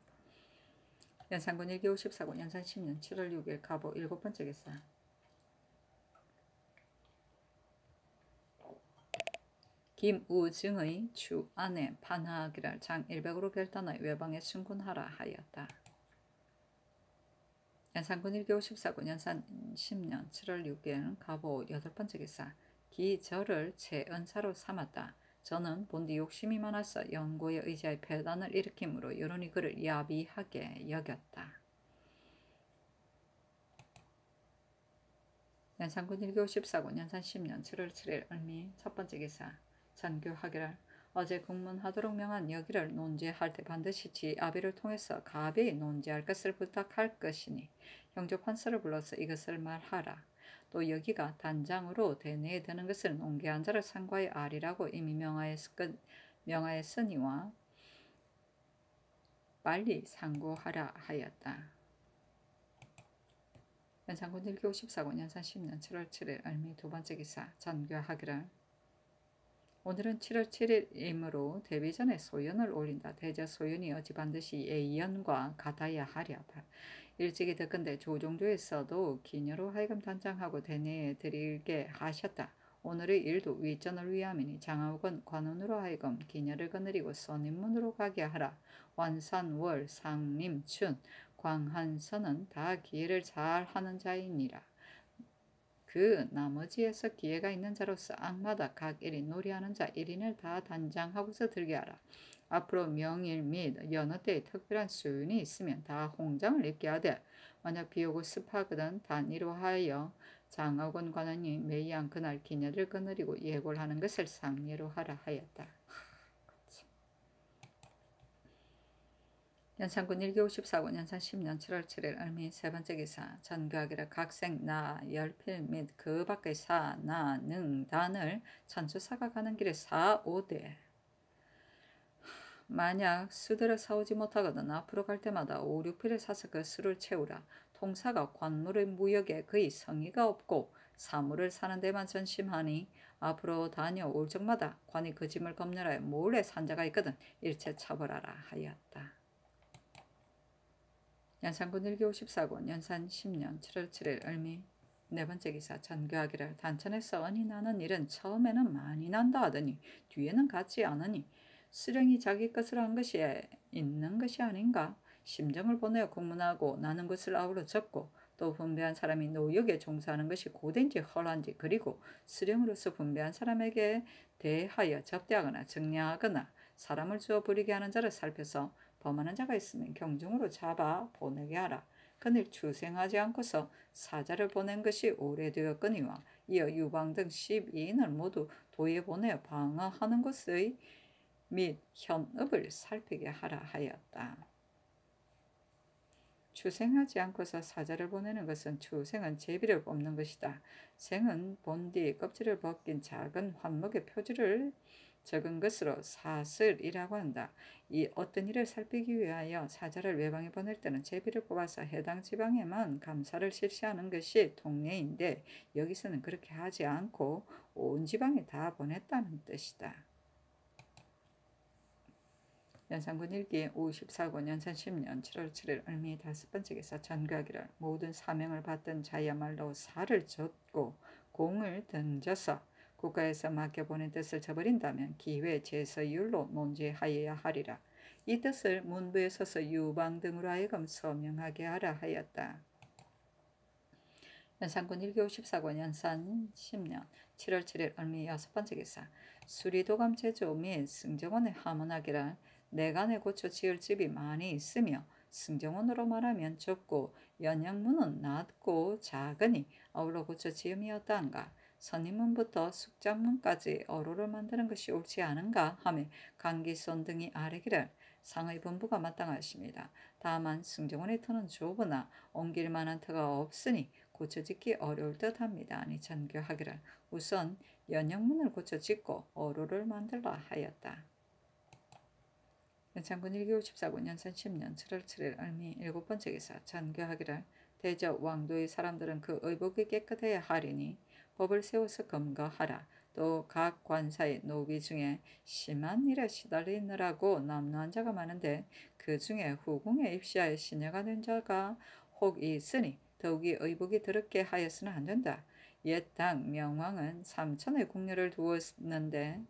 연산군 1기 54군 연산 10년 7월 6일 갑오 7번째 기사 김우증의 주 아내 판하기를 장 100으로 결단하여 외방에 순군하라 하였다. 연산군 1기 54군 연산 10년 7월 6일 갑오 8번째 기사 기저를 최은사로 삼았다. 저는 본디 욕심이 많아서 영고의 의지하에 폐단을 일으킴으로 여론이 그를 야비하게 여겼다. 연산군 1기 54군 연산 10년 7월 7일 을미 첫번째 기사 전교하기를 어제 국문하도록 명한 여기를 논제할 때 반드시 지아비를 통해서 가벼이 논제할 것을 부탁할 것이니 형조 판사를 불러서 이것을 말하라. 또 여기가 단장으로 대내에 드는 것을 논개한 자를 상과에 아리라고 이미 명하였으니와 빨리 상고하라 하였다. 연산군 1기 54군 연산 10년 7월 7일 을미 두번째 기사 전교하기를 오늘은 7월 7일이므로 데뷔 전에 소연을 올린다. 대저 소연이 어찌 반드시 예의연과 같아야 하랴. 일찍이 듣건대 조종조에서도 기녀로 하여금 단장하고 대내에 드리게 하셨다. 오늘의 일도 위전을 위함이니 장하옥은 관원으로 하여금 기녀를 거느리고 선임문으로 가게 하라. 완산월 상림춘 광한선은 다 기회를 잘 하는 자이니라. 그 나머지에서 기회가 있는 자로서 악마다 각 1인 놀이하는 자 1인을 다 단장하고서 들게 하라. 앞으로 명일 및 여느 때에 특별한 수윤이 있으면 다 홍장을 입게 하되 만약 비오고 습하거든 단위로 하여 장하곤 관원이 매이한 그날 기녀를 거느리고 예고를 하는 것을 상례로 하라 하였다. 연산군 1기 54군 연산 10년 7월 7일 을미 세번째 기사 전교하기를 각생 나 열필 및 그 밖의 사 나 능 단을 천주사가 가는 길에 4, 5대 만약 수들을 사오지 못하거든 앞으로 갈 때마다 5, 6필을 사서 그 수를 채우라. 통사가 관물의 무역에 거의 성의가 없고 사물을 사는 데만 전심하니 앞으로 다녀올 적마다 관이 그 짐을 검열하여 몰래 산 자가 있거든 일체 처벌하라 하였다. 연산군 1기 54군 연산 10년 7월 7일 을미 네번째 기사 전교하기를 단천에서 언이 나는 일은 처음에는 많이 난다 하더니 뒤에는 같지 않으니 수령이 자기 것을 한 것이 있는 것이 아닌가. 심정을 보내어 공문하고 나는 것을 아우러 적고 또 분배한 사람이 노역에 종사하는 것이 고된지 헐한지 그리고 수령으로서 분배한 사람에게 대하여 접대하거나 정량하거나 사람을 주어 부리게 하는 자를 살펴서 범하는 자가 있으면 경중으로 잡아 보내게 하라. 그늘 추생하지 않고서 사자를 보낸 것이 오래되었거니와 이어 유방 등 12인을 모두 도에 보내어 방어하는 것의 및 현업을 살피게 하라 하였다. 추생하지 않고서 사자를 보내는 것은 추생은 제비를 뽑는 것이다. 생은 본디 껍질을 벗긴 작은 환목의 표지를 적은 것으로 사슬이라고 한다. 이 어떤 일을 살피기 위하여 사자를 외방에 보낼 때는 제비를 뽑아서 해당 지방에만 감사를 실시하는 것이 통례인데 여기서는 그렇게 하지 않고 온 지방에 다 보냈다는 뜻이다. 연산군 1기 54군 연산 10년 7월 7일 을미 다섯번째 기사 전교하기를 모든 사명을 받던 자야말로 살을 젓고 공을 던져서 국가에서 맡겨보낸 뜻을 저버린다면 기회 제서율로 논제하여야 하리라. 이 뜻을 문부에 서서 유방 등으로 하여금 서명하게 하라 하였다. 연산군 1기 54군 연산 10년 7월 7일 을미 여섯번째 기사 수리도감 제조 및 승정원의 하문하기를 내간에 고쳐 지을 집이 많이 있으며 승정원으로 말하면 좁고 연양문은 낮고 작으니 아울러 고쳐 지음이었다한가. 선임문부터 숙작문까지 어로를 만드는 것이 옳지 않은가 하며 강기손 등이 아뢰기를 상의 본부가 마땅하십니다. 다만 승정원의 터는 좁으나 옮길 만한 터가 없으니 고쳐짓기 어려울 듯합니다. 아니 전교하기를 우선 연영문을 고쳐짓고 어로를 만들라 하였다. 연창군 1954군 연산 10년 7월 7일 을미 7번째 기사 전교하기를 대저 왕도의 사람들은 그 의복이 깨끗해야 하리니 법을 세워서 검거하라. 또 각 관사의 노비 중에 심한 일에 시달리느라고 남루한 자가 많은데 그 중에 후궁에 입시하여 시녀가 된 자가 혹 있으니 더욱이 의복이 더럽게 하여서는 안 된다. 옛 당 명왕은 3천의 궁녀를 두었는데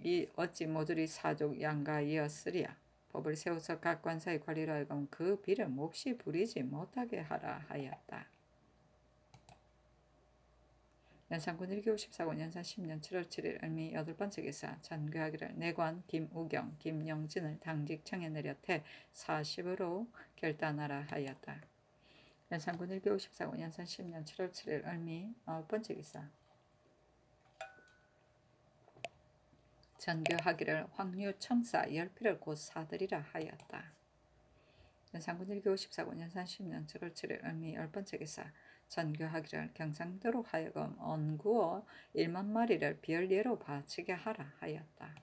이 어찌 모두리 사족 양가이었으리야. 법을 세워서 각 관사의 관리로 하여금 그 비를 몹시 부리지 못하게 하라 하였다. 연산군 1기54군 연산 10년 7월 7일 을미 8번째 기사 전교하기를 내관 김우경, 김영진을 당직청에 내려태 40으로 결단하라 하였다. 연산군 1기54군 연산 10년 7월 7일 을미 9번째 기사 전교하기를 황류청사 열필을 곧 사들이라 하였다. 연산군 1기54군 연산 10년 7월 7일 을미 10번째 기사 전교하기를 경상도로 하여금 언구어 1만 마리를 별예로 바치게 하라 하였다.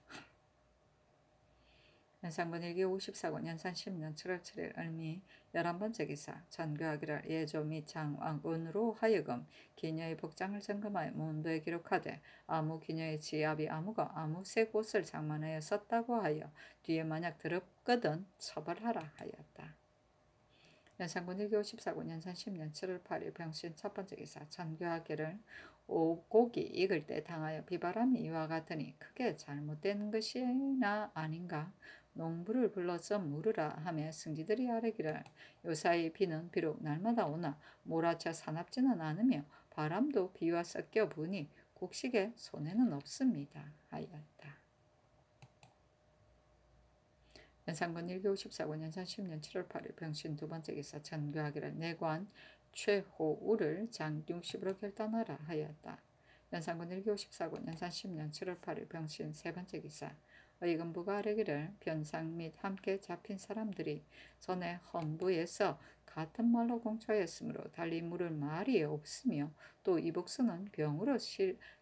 연산군 1기54군 연산 10년 7월 7일 을미 11번째 기사 전교하기를 예조 및 장왕은으로 하여금 기녀의 복장을 점검하여 문도에 기록하되 아무 기녀의 지압이 아무가 아무 새 곳을 장만하여 썼다고 하여 뒤에 만약 더럽거든 처벌하라 하였다. 연산군 1기54군 연산 10년 7월 8일 병신 첫번째 기사 전교하기를 오곡이 익을 때 당하여 비바람이 이와 같으니 크게 잘못된 것이나 아닌가 농부를 불러서 물으라 하며 승지들이 아뢰기를 요사이 비는 비록 날마다 오나 몰아쳐 사납지는 않으며 바람도 비와 섞여 부니 곡식에 손해는 없습니다 하였다. 연산군 1기54군 연산 10년 7월 8일 병신 두번째 기사 전교하기를 내관 최호우를 장중십으로 결단하라 하였다. 연산군 1기54군 연산 10년 7월 8일 병신 세번째 기사 의금부가 아뢰기를 변상 및 함께 잡힌 사람들이 전에 헌부에서 같은 말로 공초하였으므로 달리 물을 말이 없으며 또 이 복수는 병으로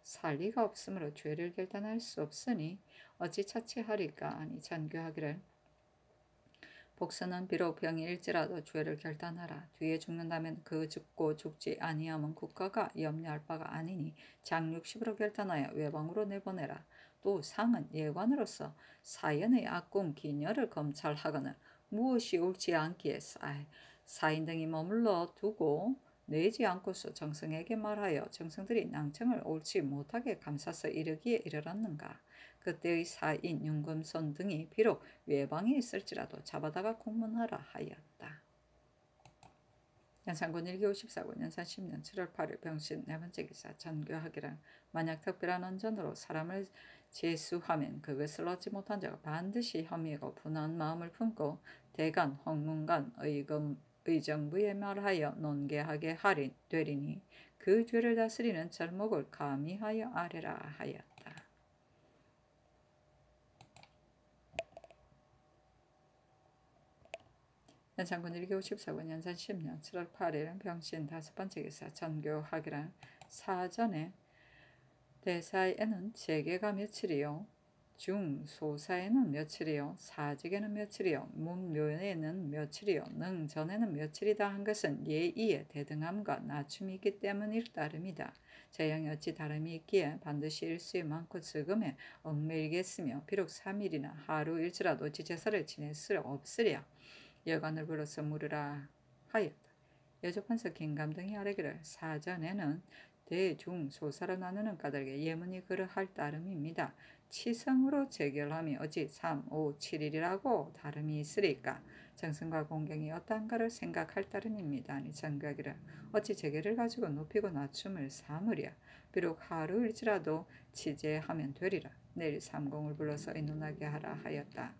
살 리가 없으므로 죄를 결단할 수 없으니 어찌 차치하리까 하니 전교하기를 복수는 비록 병일지라도 죄를 결단하라. 뒤에 죽는다면 그 죽고 죽지 아니함은 국가가 염려할 바가 아니니 장육십으로 결단하여 외방으로 내보내라. 또 상은 예관으로서 사연의 악궁 기녀를 검찰하거늘 무엇이 옳지 않기에 사인 등이 머물러 두고 내지 않고서 정승에게 말하여 정승들이 낭청을 옳지 못하게 감싸서 이르기에 이르렀는가. 그때의 사인 윤금손 등이 비록 외방에 있을지라도 잡아다가 공문하라 하였다. 연산군 1기54군 연산 10년 7월 8일 병신 네번째 기사 전교하기를 만약 특별한 원전으로 사람을 제수하면 그것을 얻지 못한 자가 반드시 혐의고 분한 마음을 품고 대간, 홍문간, 의정부에 말하여 논개하게 되리니 그 죄를 다스리는 절목을 감히하여 아뢰라 하였다. 연산군 1기54군 연산 10년 7월 8일 병신 다섯번째 기사 전교하기를 사전에 대사에는 재계가 며칠이요 중소사에는 며칠이요 사직에는 며칠이요 문묘에는 며칠이요 능전에는 며칠이다 한 것은 예의의 대등함과 낮춤이 있기 때문일 따름이다. 재형이 어찌 다름이 있기에 반드시 일수에 많고 적음에 얽매이겠으며 비록 3일이나 하루일지라도 지제사를 지낼 수 없으랴. 여관을 불러서 물으라 하였다. 여조판서 김감 등이 아뢰기를 사전에는 대중 소사로 나누는 까닭에 예문이 그러할 따름입니다. 치성으로 재결함이 어찌 3, 5, 7일이라고 다름이 있으리까. 정성과 공경이 어떠한가를 생각할 따름입니다. 아니 전교하기를 어찌 재결을 가지고 높이고 낮춤을 삼으랴. 비록 하루일지라도 치제하면 되리라. 내일 삼공을 불러서 의논하게 하라 하였다.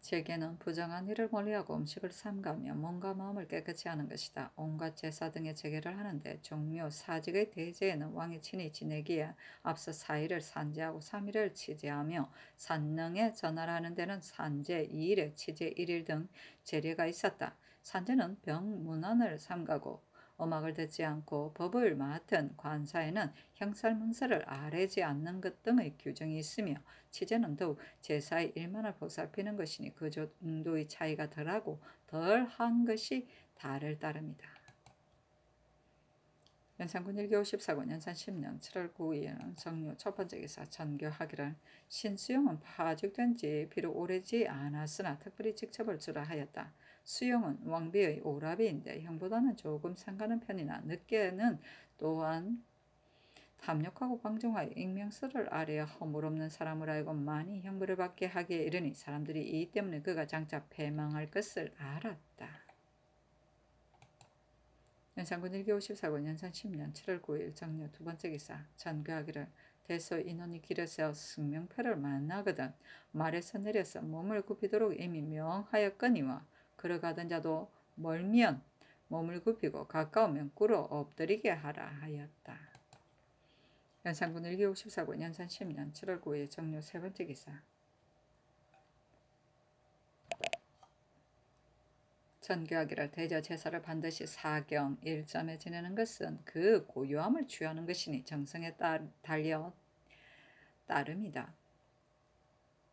제게는 부정한 일을 멀리하고 음식을 삼가며 몸과 마음을 깨끗이 하는 것이다. 온갖 제사 등의 제계를 하는데 종묘 사직의 대제에는 왕이 친히 지내기에 앞서 4일을 산제하고 3일을 치제하며 산능에 전하라는 데는 산제 2일에 치제 1일 등 제례가 있었다. 산제는 병문안을 삼가고 음악을 듣지 않고 법을 맡은 관사에는 형살문서를 아뢰지 않는 것 등의 규정이 있으며 치제는 더욱 제사의 일만을 보살피는 것이니 그 정도의 차이가 덜하고 덜한 것이 다를 따름이다. 연산군 1교 54군 연산 10년 7월 9일은 정료 첫 번째 기사 전교하기를 신수용은 파직된 지 비록 오래지 않았으나 특별히 직접을 주라 하였다. 수용은 왕비의 오라비인데 형보다는 조금 상가는 편이나 늦게는 또한 탐욕하고 방종하여 익명서를 아뢰어 허물없는 사람을 알고 많이 형벌을 받게 하기에 이르니 사람들이 이 때문에 그가 장차 패망할 것을 알았다. 연산군 1교 54군 연산 10년 7월 9일 정료 두 번째 기사 전교하기를 대소 인원이 길을 세워 승명표를 만나거든 말에서 내려서 몸을 굽히도록 이미 명하였거니와 걸어가던 자도 멀면 몸을 굽히고 가까우면 꿇어 엎드리게 하라 하였다. 연산군 1교 54군 연산 10년 7월 9일 정료 세 번째 기사 전교하기를 대저 제사를 반드시 사경 일점에 지내는 것은 그 고요함을 취하는 것이니 정성에 달려 따름이다.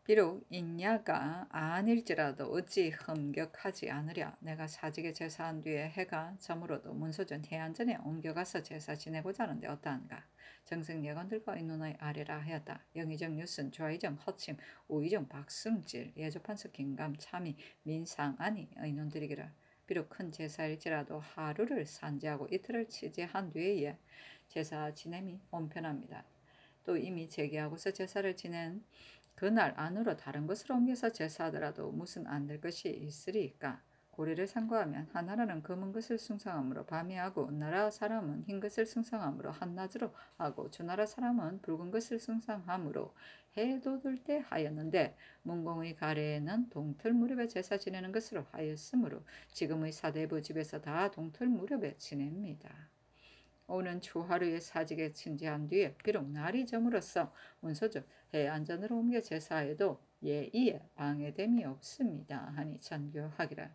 비록 인야가 아닐지라도 어찌 흠격하지 않으랴. 내가 사직에 제사한 뒤에 해가 저물어도 문소전 해안전에 옮겨가서 제사 지내고자 하는데 어떠한가. 정승 예건들과 인눈의 아래라 하였다. 영의정 뉴슨 좌의정 허침 우의정 박승질 예조판서 김감 참의 민상 아니 의논드리기를 비록 큰 제사일지라도 하루를 산제하고 이틀을 치제한 뒤에 제사 지냄이 온편합니다. 또 이미 제기하고서 제사를 지낸 그날 안으로 다른 것으로 옮겨서 제사하더라도 무슨 안 될 것이 있으리까. 고리를 상고하면 하나라는 검은 것을 숭상함으로 밤에 하고 나라 사람은 흰 것을 숭상함으로 한낮으로 하고 주나라 사람은 붉은 것을 숭상함으로 해 돋을 때 하였는데 문공의 가래에는 동틀 무렵에 제사 지내는 것으로 하였으므로 지금의 사대부 집에서 다 동틀 무렵에 지냅니다. 오는 추하루에 사직에 친제한 뒤에 비록 날이 저물어서 문서적 해안전으로 옮겨 제사해도 예의에 방해됨이 없습니다. 하니 전교하기를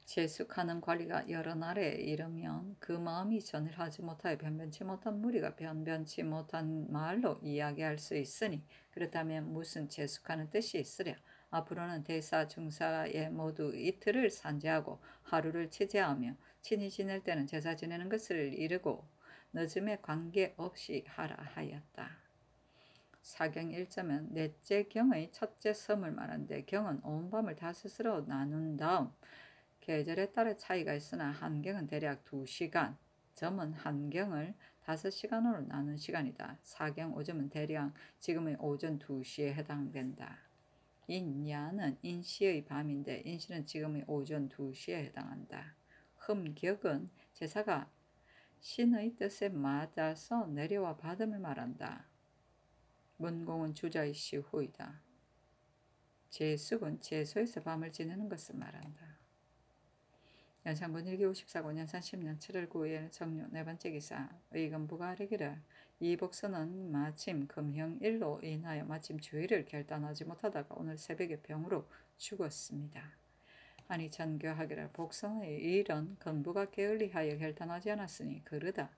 제숙하는 관리가 여러 날에 이르면 그 마음이 전일하지 못하여 변변치 못한 무리가 변변치 못한 말로 이야기할 수 있으니 그렇다면 무슨 제숙하는 뜻이 있으랴. 앞으로는 대사 중사에 모두 이틀을 산제하고 하루를 치제하며 친히 지낼 때는 제사 지내는 것을 이르고 늦음에 관계없이 하라 하였다. 사경 1점은 넷째 경의 첫째 섬을 말하는데 경은 온 밤을 다섯으로 나눈 다음 계절에 따라 차이가 있으나 한 경은 대략 2시간, 점은 한 경을 5시간으로 나눈 시간이다. 사경 5점은 대략 지금의 오전 2시에 해당된다. 인야는 인시의 밤인데 인시는 지금의 오전 2시에 해당한다. 흠격은 제사가 신의 뜻에 맞아서 내려와 받음을 말한다. 문공은 주자의 시후이다. 제숙은 제소에서 밤을 지내는 것을 말한다. 연산군 1기 54군 연산 10년 7월 9일 정료 네 번째 기사 의금부가 아뢰기를 이 복선은 마침 금형일로 인하여 마침 주의를 결단하지 못하다가 오늘 새벽에 병으로 죽었습니다. 아니 전교하기를 복선의 일은 건부가 게을리하여 결단하지 않았으니 그르다.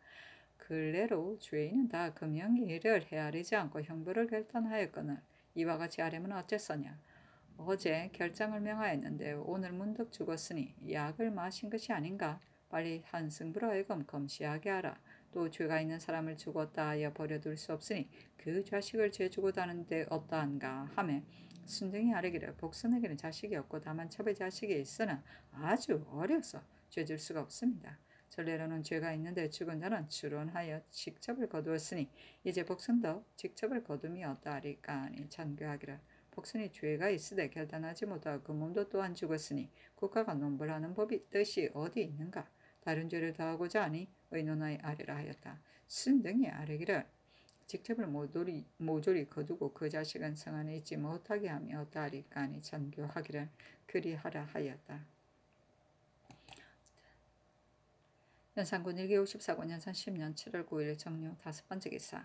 근래로 죄인은 다 금형일을 헤아리지 않고 형벌을 결단하였거늘 이와 같이 아뢰면 어째서냐. 어제 결장을 명하였는데 오늘 문득 죽었으니 약을 마신 것이 아닌가. 빨리 한승부로 하여금 검시하게 하라. 또 죄가 있는 사람을 죽었다 하여 버려둘 수 없으니 그 자식을 죄주고도 하는데 없다한가 하매 순정이 아뢰기를 복선에게는 자식이 없고 다만 첩의 자식이 있으나 아주 어려서 죄줄 수가 없습니다. 전례로는 죄가 있는데 죽은 자는 추론하여 직접을 거두었으니 이제 복선도 직접을 거둠이 어떠하리까 하니 전교하기를 복선이 죄가 있으되 결단하지 못하고 그 몸도 또한 죽었으니 국가가 논벌하는 법이 뜻이 어디 있는가. 다른 죄를 더하고자 하니 의논하여 아뢰라 하였다. 순등이 아뢰기를 직접을 모조리 거두고 그 자식은 성 안에 있지 못하게 하며 어떠하리까 하니 전교하기를 그리하라 하였다. 연산군 1기 54권 연산 10년 7월 9일 정료 5번째 기사.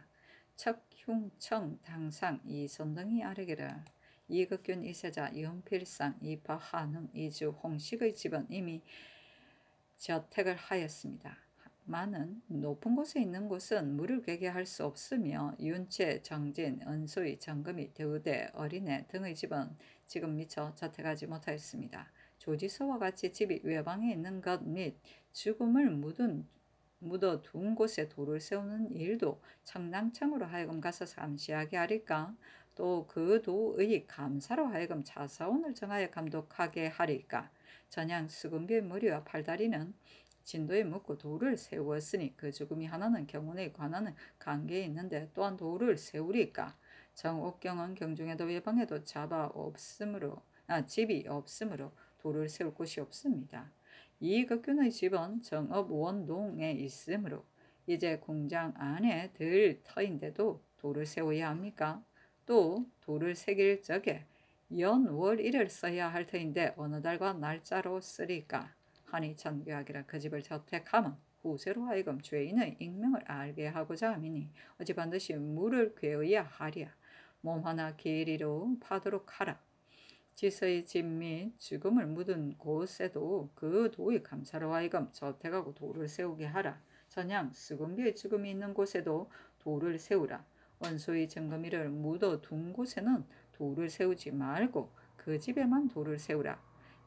척흉청 당상 이손등이 아뢰기를 이극균 이세자 연필상 이파 한흥 이주 홍식의 집은 이미 저택을 하였습니다. 많은 높은 곳에 있는 곳은 물을 괴게할 수 없으며 윤채, 정진, 은소희, 정금이, 대우대, 어린애 등의 집은 지금 미처 저택하지 못하였습니다. 조지서와 같이 집이 외방에 있는 것 및 죽음을 묻어둔 곳에 돌을 세우는 일도 청랑청으로 하여금 가서 감시하게 하리까? 또 그 도의 감사로 하여금 자사원을 정하여 감독하게 하리까? 전양 수금비의 머리와 팔다리는 진도에 묶고 돌을 세웠으니 그 죽음이 하나는 경운에 관하는 관계에 있는데 또한 돌을 세우리까? 정옥경은 경중에도 외방에도 집이 없으므로 돌을 세울 곳이 없습니다. 이극균의 집은 정업원동에 있으므로 이제 공장 안에 들 터인데도 돌을 세워야 합니까? 또 돌을 새길 적에 연월일을 써야 할 터인데 어느 달과 날짜로 쓰리까? 하니 전교하기라 그 집을 저택하면 후세로 하여금 죄인의 익명을 알게 하고자 함이니 어찌 반드시 물을 괴어야 하랴. 몸 하나 길이로 파도록 하라. 지서의 집 및 죽음을 묻은 곳에도 그 도의 감사로 하여금 저택하고 돌을 세우게 하라. 전양 수금비의 죽음이 있는 곳에도 돌을 세우라. 원소의 정금이를 묻어둔 곳에는 돌을 세우지 말고 그 집에만 돌을 세우라.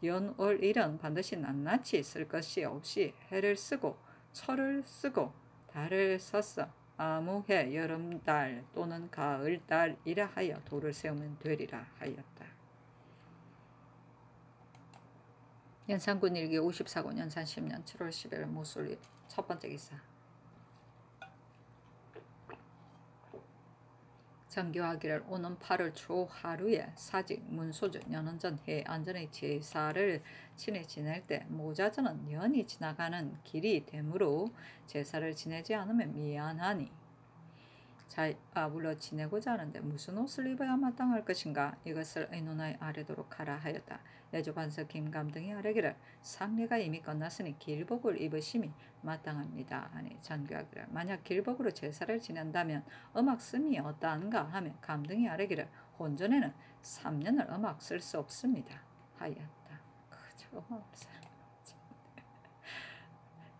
연월일은 반드시 낱낱이 쓸 것이 없이 해를 쓰고 철을 쓰고 달을 썼어. 아무 해 여름달 또는 가을달이라 하여 돌을 세우면 되리라 하였다. 연산군 1기 54권 연산 10년 7월 10일 모술 첫 번째 기사. 정교하기를 오는 8월 초 하루에 사직 문소주 연원전 해 안전의 제사를 친히 지낼 때 모자전은 연이 지나가는 길이 되므로 제사를 지내지 않으면 미안하니 물론 지내고자 하는데 무슨 옷을 입어야 마땅할 것인가? 이것을 의논하여 아뢰도록 하라 하였다. 내조반석 김감등이 아뢰기를 상례가 이미 끝났으니 길복을 입으심이 마땅합니다. 아니 전교하기를 만약 길복으로 제사를 지낸다면 음악 씀이 어떠한가 하며 감등이 아뢰기를 혼전에는 3년을 음악 쓸 수 없습니다. 하였다. 그저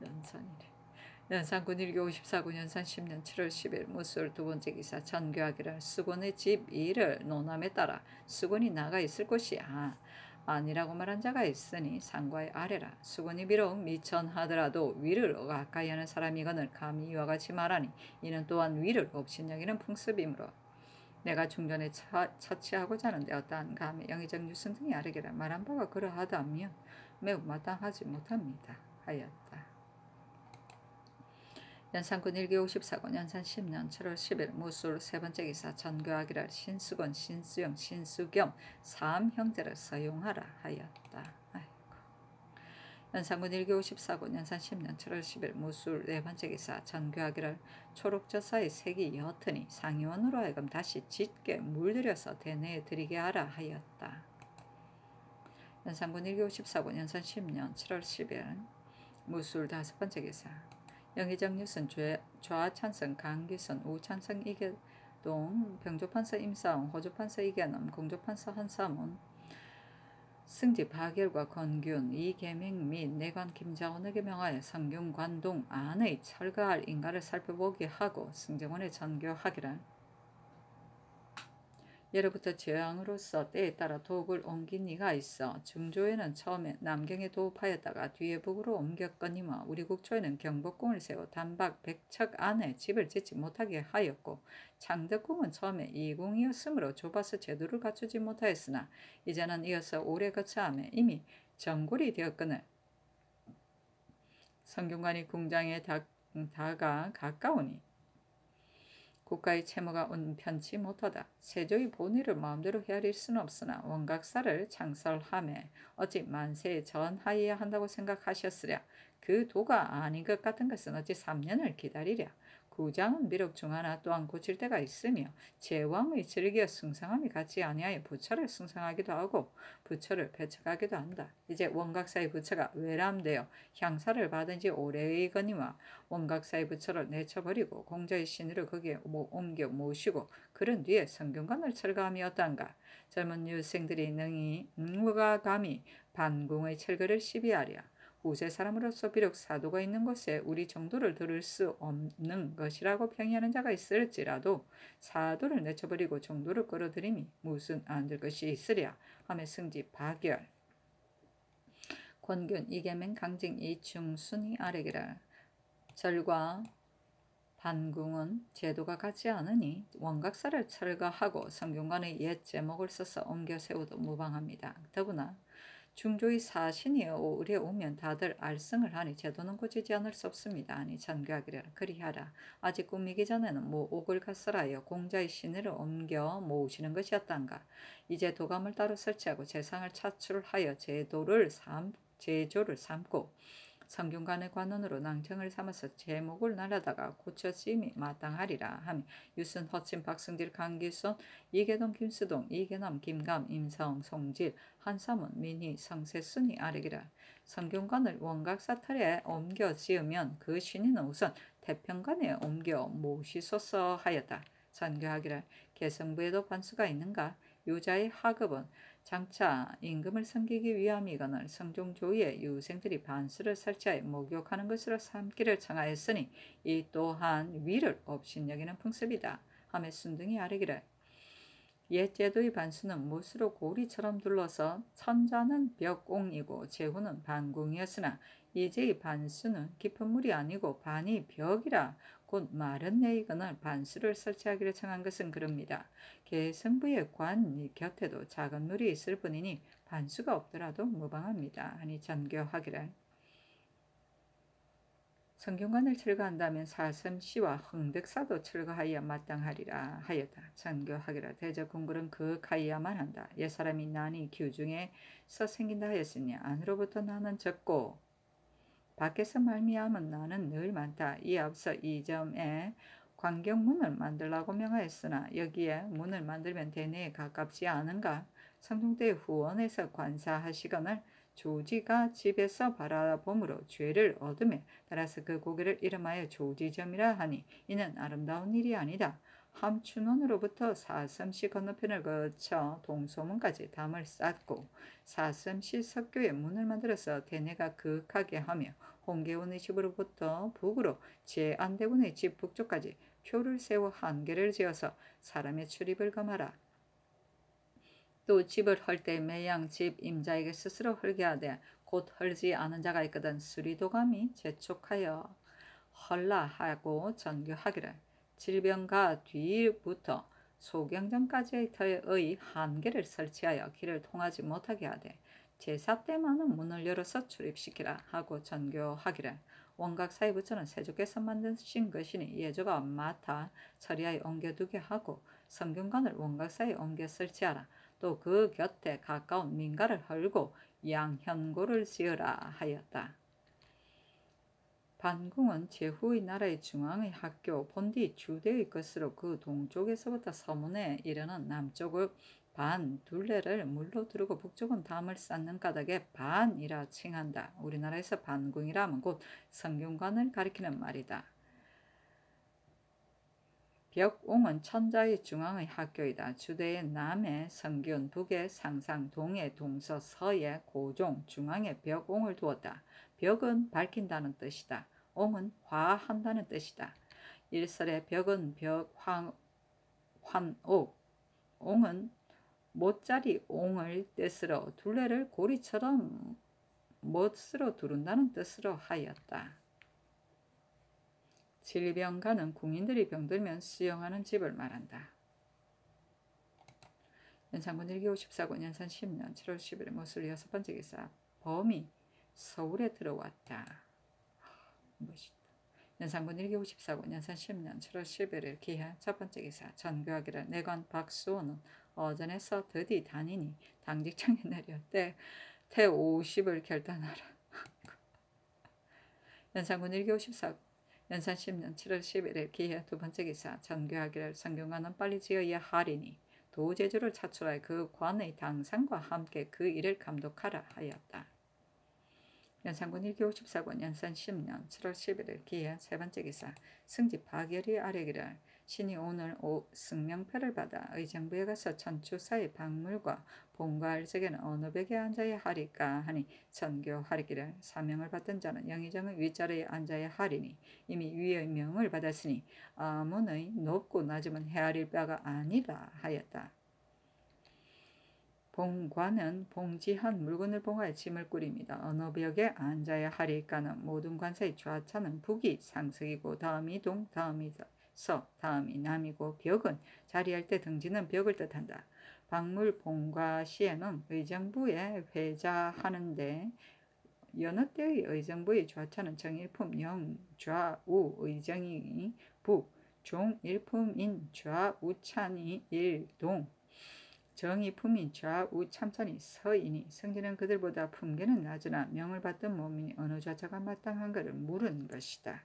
연산이래. 연산군 1기 54군 연산 10년 7월 10일 무술 두 번째 기사. 전교하기를 수군의 집 일을 논함에 따라 수군이 나가 있을 곳이 아니라고 말한 자가 있으니 상과에 아뢰라. 수군이 비록 미천하더라도 위를 가까이 하는 사람이거늘 감히 이와 같이 말하니 이는 또한 위를 업신여기는 풍습이므로 내가 중전에 처치하고자 하는데 어떠한가 하며 영의정 유승 등이 아뢰기를 말한 바가 그러하다며 매우 마땅하지 못합니다. 하였다. 연산군 1기 54권 연산 10년 7월 10일 무술 세 번째 기사. 전교하기를 신수건, 신수영, 신수겸 3형제를 서용하라 하였다. 아이고. 연산군 1기 54권 연산 10년 7월 10일 무술 네 번째 기사. 전교하기를 초록저사의 색이 옅으니 상의원으로 하여금 다시 짙게 물들여서 대내에 드리게 하라 하였다. 연산군 1기 54권 연산 10년 7월 10일 무술 다섯 번째 기사. 영의정 뉴슨 좌찬성 강기선 우찬성 이계동 병조판서 임사홍 호조판서 이계남 공조판서 한사문 승지 박열과 권균 이계명 및 내관 김자원에게 명하여 성균관동 안의 철거할 인가를 살펴보게 하고 승정원에 전교하기를 예로부터 재앙으로서 때에 따라 도읍을 옮긴 이가 있어 중조에는 처음에 남경에 도읍하였다가 뒤에 북으로 옮겼거니와 우리 국초에는 경복궁을 세워 단박 100척 안에 집을 짓지 못하게 하였고 창덕궁은 처음에 이궁이었으므로 좁아서 제도를 갖추지 못하였으나 이제는 이어서 오래 거처하며 이미 정굴이 되었거늘 성균관이 궁장에 다가 가까우니 국가의 채무가 온편치 못하다. 세조의 본의를 마음대로 헤아릴 수는 없으나 원각사를 창설함에 어찌 만세에 전하여야 한다고 생각하셨으랴. 그 도가 아닌 것 같은 것은 어찌 3년을 기다리랴. 구장은 비록 중하나 또한 고칠 때가 있으며 제왕의 즐겨 승상함이 같지 아니하여 부처를 승상하기도 하고 부처를 배척하기도 한다. 이제 원각사의 부처가 외람되어 향사를 받은 지 오래이거니와 원각사의 부처를 내쳐버리고 공자의 신의를 거기에 옮겨 모시고 그런 뒤에 성균관을 철거함이 어떠한가. 젊은 유생들이 능히 누가 감히 반궁의 철거를 시비하랴. 후세 사람으로서 비록 사도가 있는 곳에 우리 정도를 들을 수 없는 것이라고 평의하는 자가 있을지라도 사도를 내쳐버리고 정도를 끌어들임이 무슨 안 될 것이 있으랴 하며 승지 박열. 권균 이계맹 강징 이충순이 아래기라. 절과 반궁은 제도가 같지 않으니 원각사를 철거하고 성균관의 옛 제목을 써서 옮겨 세워도 무방합니다. 더구나 중조의 사신이 오래 오면 다들 알성을 하니 제도는 고치지 않을 수 없습니다. 아니 전교하기를 그리하라. 아직 꾸미기 전에는 옥을 갔으라여 공자의 신의를 옮겨 모으시는 것이었단가. 이제 도감을 따로 설치하고 재상을 차출하여 제조를 삼고 성균관의 관원으로 낭청을 삼아서 제목을 날라다가 고쳐짐이 마땅하리라 하며 유순, 허친, 박승질, 강기순, 이계동, 김수동, 이계남, 김감, 임성, 송질, 한사문, 민희, 성세순이 아래기라. 성균관을 원각사탈에 옮겨 지으면 그 신의는 우선 태평관에 옮겨 모시소서 하였다. 전교하기를 개성부에도 반수가 있는가? 유자의 하급은 장차 임금을 섬기기 위함이거늘 성종조위에 유생들이 반수를 설치하여 목욕하는 것으로 삼기를 청하였으니 이 또한 위를 업신여기는 풍습이다 하며 순등이 아뢰기를 옛 제도의 반수는 못으로 고리처럼 둘러서 천자는 벽옹이고 제후는 반궁이었으나 이제의 반수는 깊은 물이 아니고 반이 벽이라 곧 마른 내이거늘 반수를 설치하기를 청한 것은 그럽니다. 개성부의 관 곁에도 작은 물이 있을 뿐이니 반수가 없더라도 무방합니다. 하니 전교하기를 성균관을 철거한다면 사슴시와 흥덕사도 철거하여 마땅하리라 하였다. 전교하기를 대저궁궐은 거하여야만 한다. 옛사람이 난이 규중에서 생긴다 하였으니 안으로부터 나는 적고 밖에서 말미암은 나는 늘 많다. 이 앞서 이 점에 관경문을 만들라고 명하였으나 여기에 문을 만들면 대내에 가깝지 않은가? 성종 때 후원에서 관사하시거늘 조지가 집에서 바라봄으로 죄를 얻음에 따라서 그 고개를 이름하여 조지점이라 하니 이는 아름다운 일이 아니다. 함춘원으로부터 사슴시 건너편을 거쳐 동소문까지 담을 쌓고 사슴시 석교에 문을 만들어서 대내가 그윽하게 하며 홍계원의 집으로부터 북으로 제안대군의 집 북쪽까지 표를 세워 한계를 지어서 사람의 출입을 금하라. 또 집을 헐 때 매양 집 임자에게 스스로 헐게 하되 곧 헐지 않은 자가 있거든 수리도감이 재촉하여 헐라 하고 전교하기를 질병가 뒤부터 소경전까지의 한계를 설치하여 길을 통하지 못하게 하되 제사 때만은 문을 열어서 출입시키라 하고 전교하기를 원각사의 부처는 세조께서 만드신 것이니 예조가 맡아 처리하여 옮겨두게 하고 성균관을 원각사에 옮겨 설치하라. 또 그 곁에 가까운 민가를 헐고 양현고를 지으라 하였다. 반궁은 제후의 나라의 중앙의 학교 본디 주대의 것으로 그 동쪽에서부터 서문에 이르는 남쪽의 반 둘레를 물로 두르고 북쪽은 담을 쌓는 까닭에 반이라 칭한다. 우리나라에서 반궁이라 하면 곧 성균관을 가리키는 말이다. 벽옹은 천자의 중앙의 학교이다. 주대의 남에 성균, 북에 상상, 동에 동서, 서에 고종, 중앙에 벽옹을 두었다. 벽은 밝힌다는 뜻이다. 옹은 화한다는 뜻이다. 일설의 벽은 환옥, 옹은 못자리 옹을 뜻으로 둘레를 고리처럼 못으로 두른다는 뜻으로 하였다. 질병가는 궁인들이 병들면 수용하는 집을 말한다. 연산군 1기54군 연산 10년 7월 10일 모술 6번째 기사 범이 서울에 들어왔다. 멋있다. 연산군 1기54군 연산 10년 7월 11일 기하 첫번째 기사 전교하기를 내관 박수호는 어전에서 드디 다니니 당직장에 내려 때 50을 결단하라. 연산군 1기54 연산 10년 7월 11일 기해 두 번째 기사 전교하기를 성균관은 빨리 지어야 하리니 도제주를 차출하여 그 관의 당상과 함께 그 일을 감독하라 하였다. 연산군 1기 54권 연산 10년 7월 11일 기해 세 번째 기사 승지 박열이 아뢰기를 신이 오늘 승명표를 받아 의정부에 가서 천추사의 박물과 본과할 적에는 어느 벽에 앉아야 하리까 하니 선교하리기를 사명을 받던 자는 영의정의 윗자리에 앉아야 하리니 이미 위의 명을 받았으니 아문의 높고 낮음은 헤아릴 바가 아니다 하였다. 봉관은 봉지한 물건을 봉하여 짐을 꾸립니다. 어느 벽에 앉아야 하리까는 모든 관사의 좌차는 북이 상석이고 다음이 동, 다음이 서, 다음이 남이고 벽은 자리할 때 등지는 벽을 뜻한다. 박물 봉과 시에는 의정부에 회자하는데 여느 때의 의정부의 좌차는 정일품 영, 좌, 우, 의정이 북, 종, 일품인 좌, 우찬이 일, 동, 정의품인 좌우 참찬이 서이니 성질은 그들보다 품계는 낮으나 명을 받던 몸이니 어느 좌차가 마땅한 것을 물은 것이다.